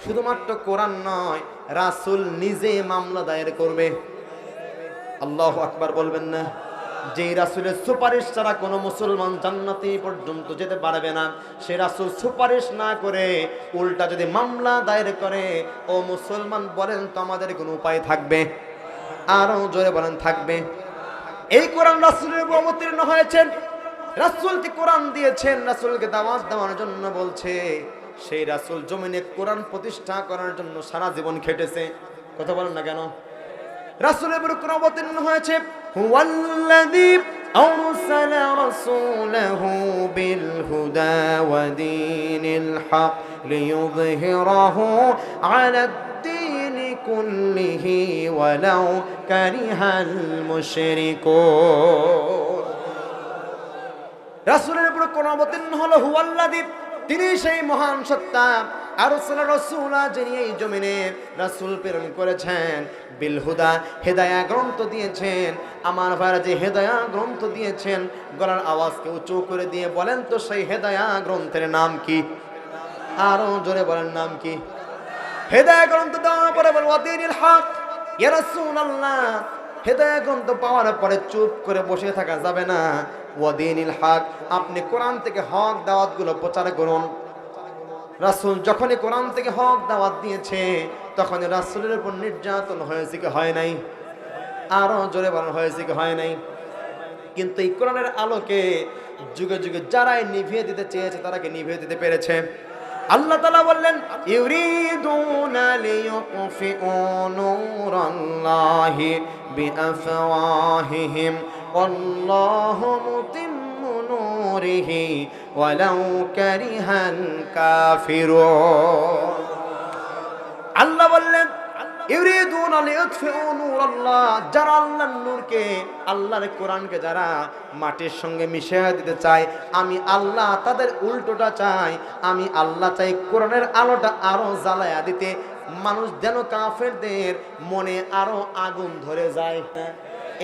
শুধুমাত্র কোরআন নয়, রাসূল নিজে মামলা দায়ের করবে। আল্লাহু আকবার বলবেন না? যে রাসূলের সুপারিশ ছাড়া কোনো মুসলমান জান্নাতে পর্যন্ত যেতে পারবে না, সে রাসূল সুপারিশ না করে উল্টা যদি মামলা দায়ের করে, ও মুসলমান বলেন তো আমাদের কোনো উপায় থাকবে? আরো জোরে বলেন, থাকবে? এই কোরআন রাসূলের উপর অবতীর্ণ হয়েছেন, রাসূলকে কোরআন দিয়েছেন, রাসূলকে দাওয়াত দেওয়ার জন্য বলছে। সেই রাসূল জমিনে কোরআন প্রতিষ্ঠা করার জন্য সারা জীবন খেটেছে। কথা বলেন না কেন? রাসূলের উপর কোরআন অবতীর্ণ হয়েছে। হুয়াল্লাযী আরসালা রাসূলাহু বিল হুদা ওয়া দীনিল হক লিইয়ুযহিরাহু আলাদ-দীনি কুল্লিহি ওয়ালাউ কারিহাল মুশরিকুন। রাসূলের উপর কোরআন অবতীর্ণ হলো। হুয়াল্লাযী, তিনি সেই মহান সত্তা, আরসালা রাসূলা, যিনি এই জমিনে রাসূল প্রেরণ করেছেন, বিল হুদা, হেদায়া গ্রন্থ দিয়েছেন। আমার ভাইরা, যে হেদায়া গ্রন্থ দিয়েছেন, গলার আওয়াজকে উঁচু করে দিয়ে বলেন তো সেই হেদায়া গ্রন্থের নাম কি? আরো জোরে বলেন, নাম কি? হেদায়া গ্রন্থ দেওয়ার পরে বলেন ওয়াদিনিল হক। ইয়া রাসূলুল্লাহ, হেদায়া গ্রন্থ পাওয়ার পরে চুপ করে বসে থাকা যাবে না। ওয়াদিনিল হক, আপনি কোরআন থেকে হক দাওয়াতগুলো প্রচার করুন। রাসূল যখনই কোরআন থেকে হক দাওয়াত দিয়েছে, তখন রাসূলের উপর নির্যাতন হয়েছে কি হয় নাই? আরো জোরে বলেন, হয়েছে কি হয় নাই? কিন্তু এই কোরআনের আলোকে যুগে যুগে যারাই নিভিয়ে দিতে চেয়েছে, তারাকে নিভিয়ে দিতে পেরেছে। আল্লাহ তাআলা বললেন, ইউরিদুনা লিইউতফিউ নূরাল্লাহি বিআফওয়াহিহিম ওয়াল্লাহু মুতিম্মু নূরিহি ওয়ালাউ কারিহাল কাফিরুন। আল্লাহ বললেন, ইউরিদুনা লিইউতফিউ নূরাল্লাহ, যারা আল্লাহর নূরকে, আল্লাহর কোরআনকে যারা মাটির সঙ্গে মিশিয়ে দিতে চায়, আমি আল্লাহ তাদের উল্টোটা চাই। আমি আল্লাহ চাই কোরআনের আলোটা আরো জ্বালায়া দিতে, মানুষ যেন কাফেরদের মনে আরো আগুন ধরে যায়।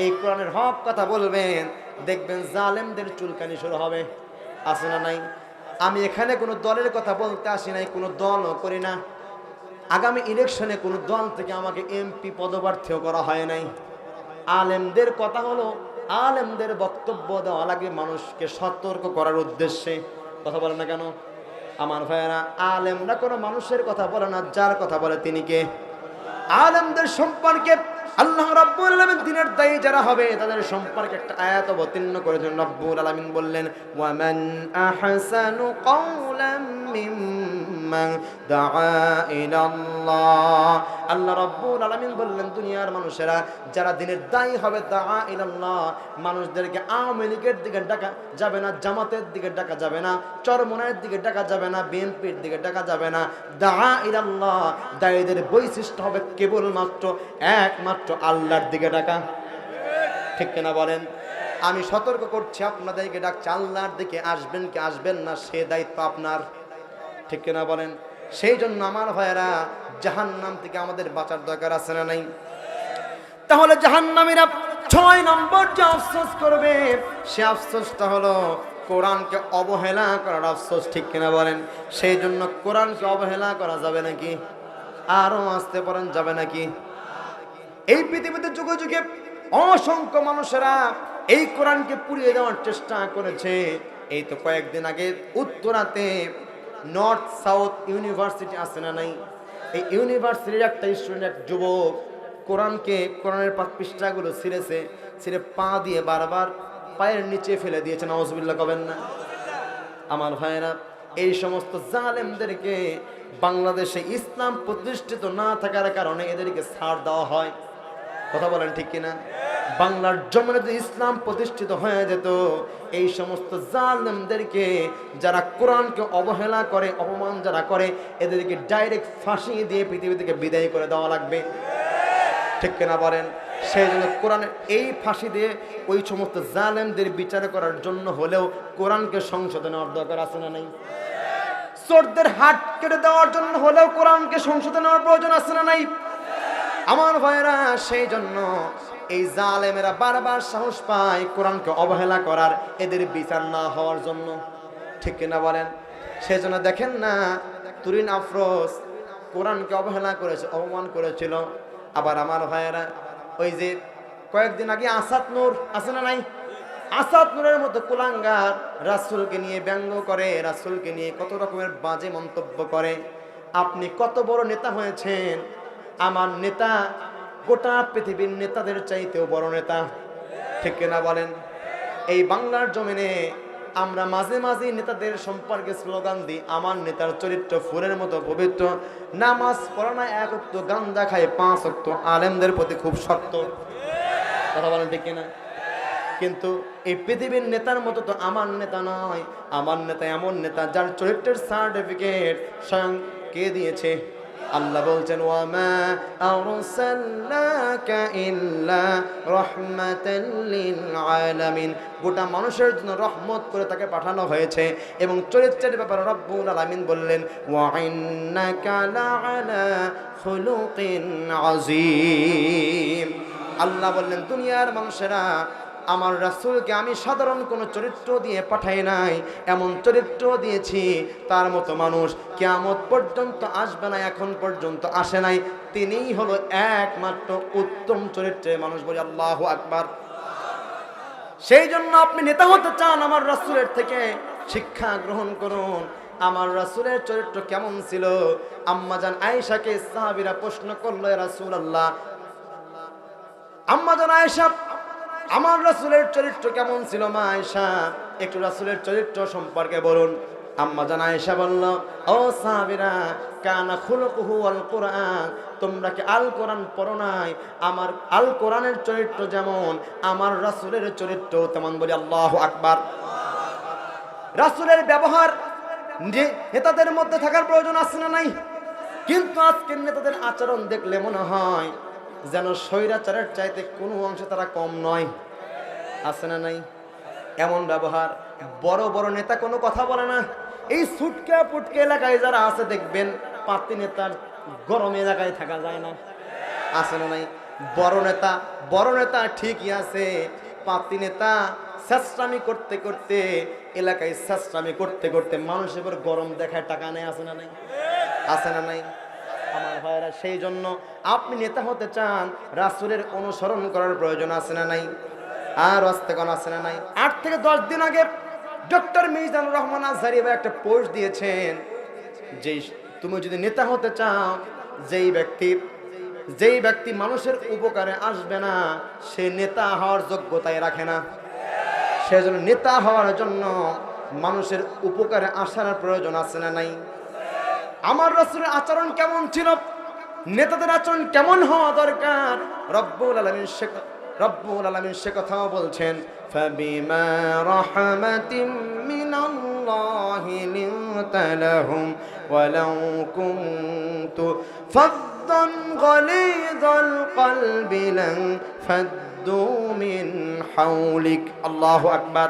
এই কোরআনের হক কথা বলবেন, দেখবেন জালেমদের চুলকানি শুরু হবে। আছে না নাই? আমি এখানে কোনো দলের কথা বলতে আসি নাই, কোনো দলও করি না। আগামী ইলেকশনে কোনো দল থেকে আমাকে এমপি পদপ্রার্থীও করা হয় নাই। আলেমদের কথা হলো, আলেমদের বক্তব্য দেওয়া লাগে মানুষকে সতর্ক করার উদ্দেশ্যে। কথা বলে না কেন? আমার ভাইয়েরা, আলেমরা কোনো মানুষের কথা বলে না, যার কথা বলে তিনি কে? আলেমদের সম্পর্কে আল্লাহ রাব্বুল আলামিন দিনের দায়ী যারা হবে তাদের সম্পর্কে একটা আয়াত অবতীর্ণ করেছেন। রাব্বুল আলামিন বললেন, ওয়া মান আহসানু কাওলাম মিম্মান দাআ ইলাল্লাহ। আল্লাহ রাব্বুল আলামিন বললেন, দুনিয়ার মানুষেরা যারা দিনের দায়ী হবে, দাআ ইলাল্লাহ, মানুষদেরকে আওয়ামী লীগের দিকে ডাকা যাবে না, জামাতের দিকে ডাকা যাবে না, চরমনায়ের দিকে ডাকা যাবে না, বিএনপির দিকে ডাকা যাবে না। দাআ ইলাল্লাহ, দায়ীদের বৈশিষ্ট্য হবে কেবলমাত্র একমাত্র আল্লাহর দিকে ডাকা। ঠিক কিনা বলেন? আমি সতর্ক করছি, আপনাদেরকে ডাকছে আল্লাহর দিকে, আসবেন কি আসবেন না সে দায়িত্ব আপনার। ঠিক কিনা বলেন? সেই জন্য আমার ভাইয়েরা, জাহান্নাম থেকে আমাদের বাঁচার দরকার আছে না নাই? তাহলে জাহান্নামীরা 6 নম্বর যে আফসোস করবে, সে আফসোসটা হলো কোরআনকে অবহেলা করার আফসোস। ঠিক কিনা বলেন? সেই জন্য কোরআনকে অবহেলা করা যাবে নাকি? আরো আসতে পারেন, যাবে নাকি? এই পৃথিবীতে যুগে যুগে অসংখ্য মানুষেরা এই কোরআনকে পুড়িয়ে দেওয়ার চেষ্টা করেছে। এই তো কয়েকদিন আগে উত্তরাতে নর্থ সাউথ ইউনিভার্সিটি আছে না নাই? এই ইউনিভার্সিটির একটা স্টুডেন্ট, এক যুবক, কোরআনের পৃষ্ঠাগুলো ছিঁড়ে পা দিয়ে বারবার পায়ের নিচে ফেলে দিয়েছে। নাউজুবিল্লাহ কবেন না? আমার ভাইয়েরা, এই সমস্ত জালেমদেরকে বাংলাদেশে ইসলাম প্রতিষ্ঠিত না থাকার কারণে এদেরকে ছাড় দেওয়া হয়। কথা বলেন ঠিক কিনা? বাংলার জমিনে যদি ইসলাম প্রতিষ্ঠিত হয়ে যেত, এই সমস্ত জালেমদেরকে, যারা কোরআনকে অবহেলা করে, অপমান যারা করে, এদেরকে ডাইরেক্ট ফাঁসি দিয়ে পৃথিবী থেকে বিদায় করে দেওয়া লাগবে। ঠিক কিনা বলেন? সেই জন্য কোরআনের এই ফাঁসি দিয়ে ওই সমস্ত জালেমদের বিচার করার জন্য হলেও কোরআনকে সংশোধন নেওয়ার দরকার আছে না নাই? চোরদের হাত কেটে দেওয়ার জন্য হলেও কোরআনকে সংশোধন নেওয়ার প্রয়োজন আছে না নাই? আমার ভাইরা, সেই জন্য এই জালেমেরা বারবার সাহস পায় কোরআনকে অবহেলা করার, এদের বিচার না হওয়ার জন্য। ঠিক কিনা বলেন? সেজন্য দেখেন না, তুরিন আফরোজ কোরআনকে অবহেলা করেছে, অপমান করেছিল। আবার আমার ভাইয়েরা, ওই যে কয়েকদিন আগে আসাদ নূর আছে না নাই? আসাদ নূরের মতো কুলাঙ্গার রাসূলকে নিয়ে ব্যঙ্গ করে, রাসূলকে নিয়ে কত রকমের বাজে মন্তব্য করে। আপনি কত বড় নেতা হয়েছেন, আমার নেতা গোটা পৃথিবীর নেতাদের চাইতেও বড় নেতা। ঠিক কিনা বলেন? এই বাংলার জমিনে আমরা মাঝে মাঝে নেতাদের সম্পর্কে স্লোগান দিই, আমার নেতার চরিত্র ফুলের মতো পবিত্র, নামাজ পড়ে না, এক ওয়াক্ত গাঞ্জা খায়, 5 ওয়াক্ত, আলেমদের প্রতি খুব শক্ত। কথা বলেন ঠিক কিনা? কিন্তু এই পৃথিবীর নেতার মতো তো আমার নেতা নয়। আমার নেতা এমন নেতা যার চরিত্রের সার্টিফিকেট স্বয়ং কে দিয়েছে? আল্লাহ বলছেন, ওয়ামা আরসালনাকা ইল্লা রাহমাতাল লিল আলামিন, গোটা মানুষের জন্য রহমত করে তাকে পাঠানো হয়েছে। এবং চরিত্রের ব্যাপারে রব্বুল আলামিন বললেন, ওয়া ইন্নাকা লাআলা খুলুকিন আযীম। আল্লাহ বললেন, দুনিয়ার মানুষেরা, আমার রাসূলকে আমি সাধারণ কোনো চরিত্র দিয়ে পাঠাই নাই, এমন চরিত্র দিয়েছি তার মতো মানুষ কিয়ামত পর্যন্ত আসবে না, এখন পর্যন্ত আসে নাই। তিনিই হলো একমাত্র উত্তম চরিত্রের মানুষ। বলি আল্লাহু আকবার। সেই জন্য আপনি নেতা হতে চান, আমার রাসূলের থেকে শিক্ষা গ্রহণ করুন। আমার রাসূলের চরিত্র কেমন ছিল? আম্মাজান আয়েশাকে সাহাবীরা প্রশ্ন করলো, ইয়া রাসূলুল্লাহ, আম্মাজান আয়েশা, আমার রাসূলের চরিত্র কেমন ছিল? মা আয়েশা, একটু রাসূলের চরিত্র সম্পর্কে বলুন। আম্মাজান আয়েশা বলল, ও সাহাবীরা, কানা খুলুকুহু আল কুরআন, তোমরা কি আল কোরআন পড়ো নাই? আমার আল কোরআনের চরিত্র যেমন, আমার রাসূলের চরিত্র তেমন। বলি আল্লাহু আকবার। রাসূলের ব্যবহার যে নেতাদের মধ্যে থাকার প্রয়োজন আছে না নাই? কিন্তু আজকের নেতাদের আচরণ দেখলে মনে হয় যেন স্বৈরাচারের চাইতে কোনো অংশে তারা কম নয়। আছে না নাই? এমন ব্যবহার। বড় বড় নেতা কোনো কথা বলে না। এই ছুটকে পুটকে এলাকায় যারা আছে দেখবেন, পাতি নেতার গরম এলাকায় থাকা যায় না। আছে না নাই? বড় নেতা ঠিকই আছে, পাতি নেতা চেষ্টামি করতে করতে, এলাকায় চেষ্টামি করতে করতে মানুষের উপর গরম দেখায় টাকা নেই। আছে না নাই? আছে না নাই? আমার ভাইরা, সেই জন্য আপনি নেতা হতে চান, রাসূলের অনুসরণ করার প্রয়োজন আছে না নাই? আর অস্তেগণ আছে না নাই? 8 থেকে 10 দিন আগে ডক্টর মিজানুর রহমান আজহারি ভাই একটা পোস্ট দিয়েছেন যে তুমি যদি নেতা হতে চাও, যেই ব্যক্তি মানুষের উপকারে আসবে না, সে নেতা হওয়ার যোগ্যতাই রাখে না। সেজন্য নেতা হওয়ার জন্য মানুষের উপকারে আসার প্রয়োজন আছে না নাই? আমার রাসূলের আচরণ কেমন ছিল, নেতাদের আচরণ কেমন হওয়া দরকার, রব্বুল আলামিন সে কথাও বলছেন, ফাবিমা রাহমাতিম মিনাল্লাহি লিনতা লাহুম ওয়ালাউ কুনতু ফাদ্দান গালিযাল কলবি লান ফাদ্দু মিন হাওলিক। আল্লাহু আকবার।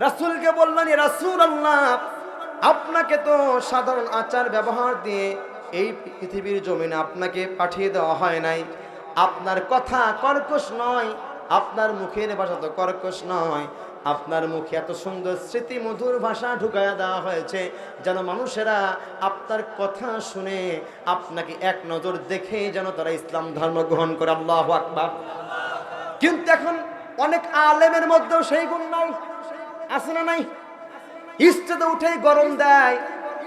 রাসূলকে বললেন, ইয়া রাসূলুল্লাহ, আপনাকে তো সাধারণ আচার ব্যবহার দিয়ে এই পৃথিবীর জমিনে আপনাকে পাঠিয়ে দেওয়া হয় নাই। আপনার কথা কর্কশ নয়, আপনার মুখের ভাষা তো কর্কশ নয়, আপনার মুখে এত সুন্দর স্মৃতি মধুর ভাষা ঢুকায়া দেওয়া হয়েছে যেন মানুষেরা আপনার কথা শুনে আপনাকে এক নজর দেখে যেন তারা ইসলাম ধর্ম গ্রহণ করে। আল্লাহু আকবার। কিন্তু এখন অনেক আলেমের মধ্যেও সেই গুণ নাই। আছে না নাই? ইস্তেতে উঠেই গরম দেয়,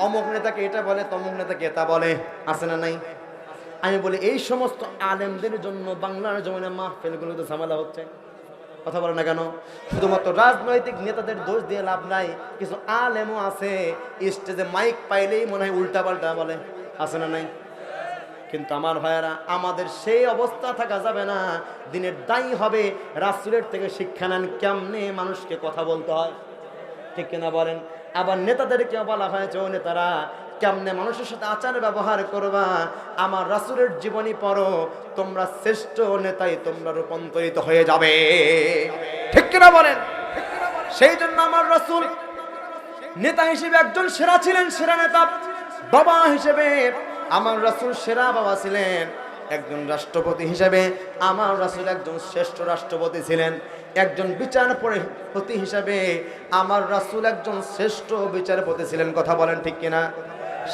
অমুক নেতাকে এটা বলে, তমুক নেতাকে এটা বলে। আছে না নাই? আমি বলি, এই সমস্ত আলেমদের জন্য বাংলার জমিনে মাহফিলগুলোতে ঝামেলা হচ্ছে। কথা বলে না কেন? শুধুমাত্র রাজনৈতিক নেতাদের দোষ দিয়ে লাভ নাই। কিছু আলেমও আছে, স্টেজে মাইক পাইলেই মনে হয় উল্টা পাল্টা বলে। আছে না নাই? কিন্তু আমার ভাইয়েরা, আমাদের সেই অবস্থা থাকা যাবে না। দিনের দায়ী হবে রাসূলের থেকে শিক্ষা নেন কেমনে মানুষকে কথা বলতে হয়। ঠিক কিনা বলেন? আবার নেতাদেরকে বলা হয়েছে, ও নেতারা, কেমনে মানুষের সাথে আচার ব্যবহার করবা, আমার রাসূলের জীবনী পড়ো, তোমরা শ্রেষ্ঠ নেতাই তোমরা রূপান্তরিত হয়ে যাবে। ঠিক কিনা বলেন? সেই জন্য আমার রাসূল নেতা হিসেবে একজন সেরা ছিলেন, সেরা নেতা। বাবা হিসেবে আমার রাসূল সেরা বাবা ছিলেন। একজন রাষ্ট্রপতি হিসেবে আমার রাসূল একজন শ্রেষ্ঠ রাষ্ট্রপতি ছিলেন। একজন বিচারপতি হিসেবে আমার রাসূল একজন শ্রেষ্ঠ বিচারপতি ছিলেন। কথা বলেন ঠিক কিনা?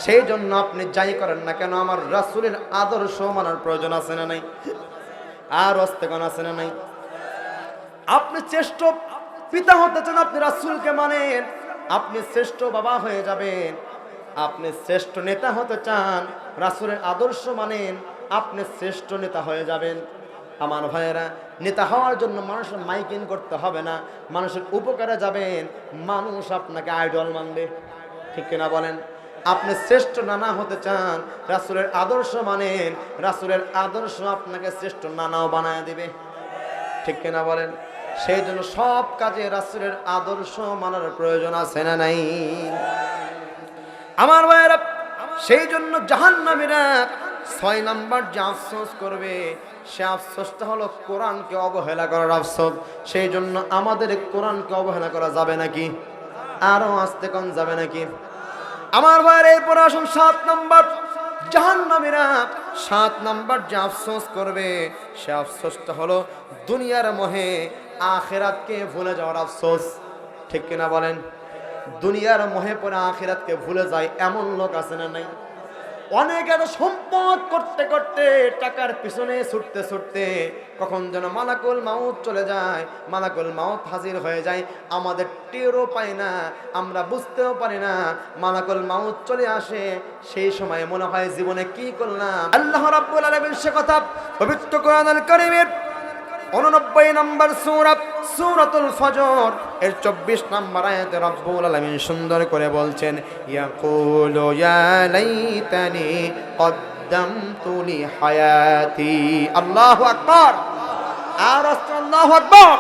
সেই জন্য আপনি যাই করেন না কেন আমার রাসূলের আদর্শ মানার প্রয়োজন আছে না নাই? আর অস্তেগণ আছে না নাই? আপনি শ্রেষ্ঠ পিতা হতে চান, আপনি রাসূলকে মানেন, আপনি শ্রেষ্ঠ বাবা হয়ে যাবেন। আপনি শ্রেষ্ঠ নেতা হতে চান, রাসূলের আদর্শ মানেন, আপনি শ্রেষ্ঠ নেতা হয়ে যাবেন। আমার ভাইয়েরা, নেতা হওয়ার জন্য মানুষের মাইকিং করতে হবে না, মানুষের উপকারে যাবেন, মানুষ আপনাকে আইডল মানবে। ঠিক কিনা বলেন? আপনি শ্রেষ্ঠ নানা হতে চান, রাসূলের আদর্শ মানেন, রাসূলের আদর্শ আপনাকে শ্রেষ্ঠ নানাও বানায় দিবে। ঠিক কিনা বলেন? সেই জন্য সব কাজে রাসূলের আদর্শ মানার প্রয়োজন আছে না নাই? আমার ভাইয়েরা, সেই জন্য জাহান্নামীরা 6 নাম্বার যে আফসোস করবে, সে আফসোসটা হলো কোরআনকে অবহেলা করার আফসোস। সেই জন্য আমাদের কোরআনকে অবহেলা করা যাবে নাকি? আরো আস্তে কম যাবে নাকি? আমার ভাইয়ের এরপর আসুন 7 নাম্বার। জাহান্নামীরা 7 নাম্বার যে আফসোস করবে, সে আফসোসটা হলো দুনিয়ার মোহে আখিরাতকে ভুলে যাওয়ার আফসোস। ঠিক কিনা বলেন? দুনিয়ার মোহে পড়ে আখিরাতকে ভুলে যায় এমন লোক আছে না নাই? অনেক এত সম্পদ করতে করতে, টাকার পিছনে ছুটতে ছুটতে কখন যেন মালাকুল মাউত চলে যায়, মালাকুল মাউত হাজির হয়ে যায়, আমাদের টেরও পাই না, আমরা বুঝতেও পারি না। মালাকুল মাউত চলে আসে, সেই সময় মনে হয় জীবনে কি করলাম। আল্লাহ রাব্বুল আলামিন সে কথা পবিত্র কোরআনুল কারীমের 89 নম্বর সূরা সূরাতুল ফজর এর 24 নম্বর আয়াতে রব্বুল আলামিন সুন্দর করে বলছেন, ইয়াকুলু ইয়া লাইতানি কদ্দামতু লি হায়াতি। আল্লাহু আকবার, আর আল্লাহু আকবার।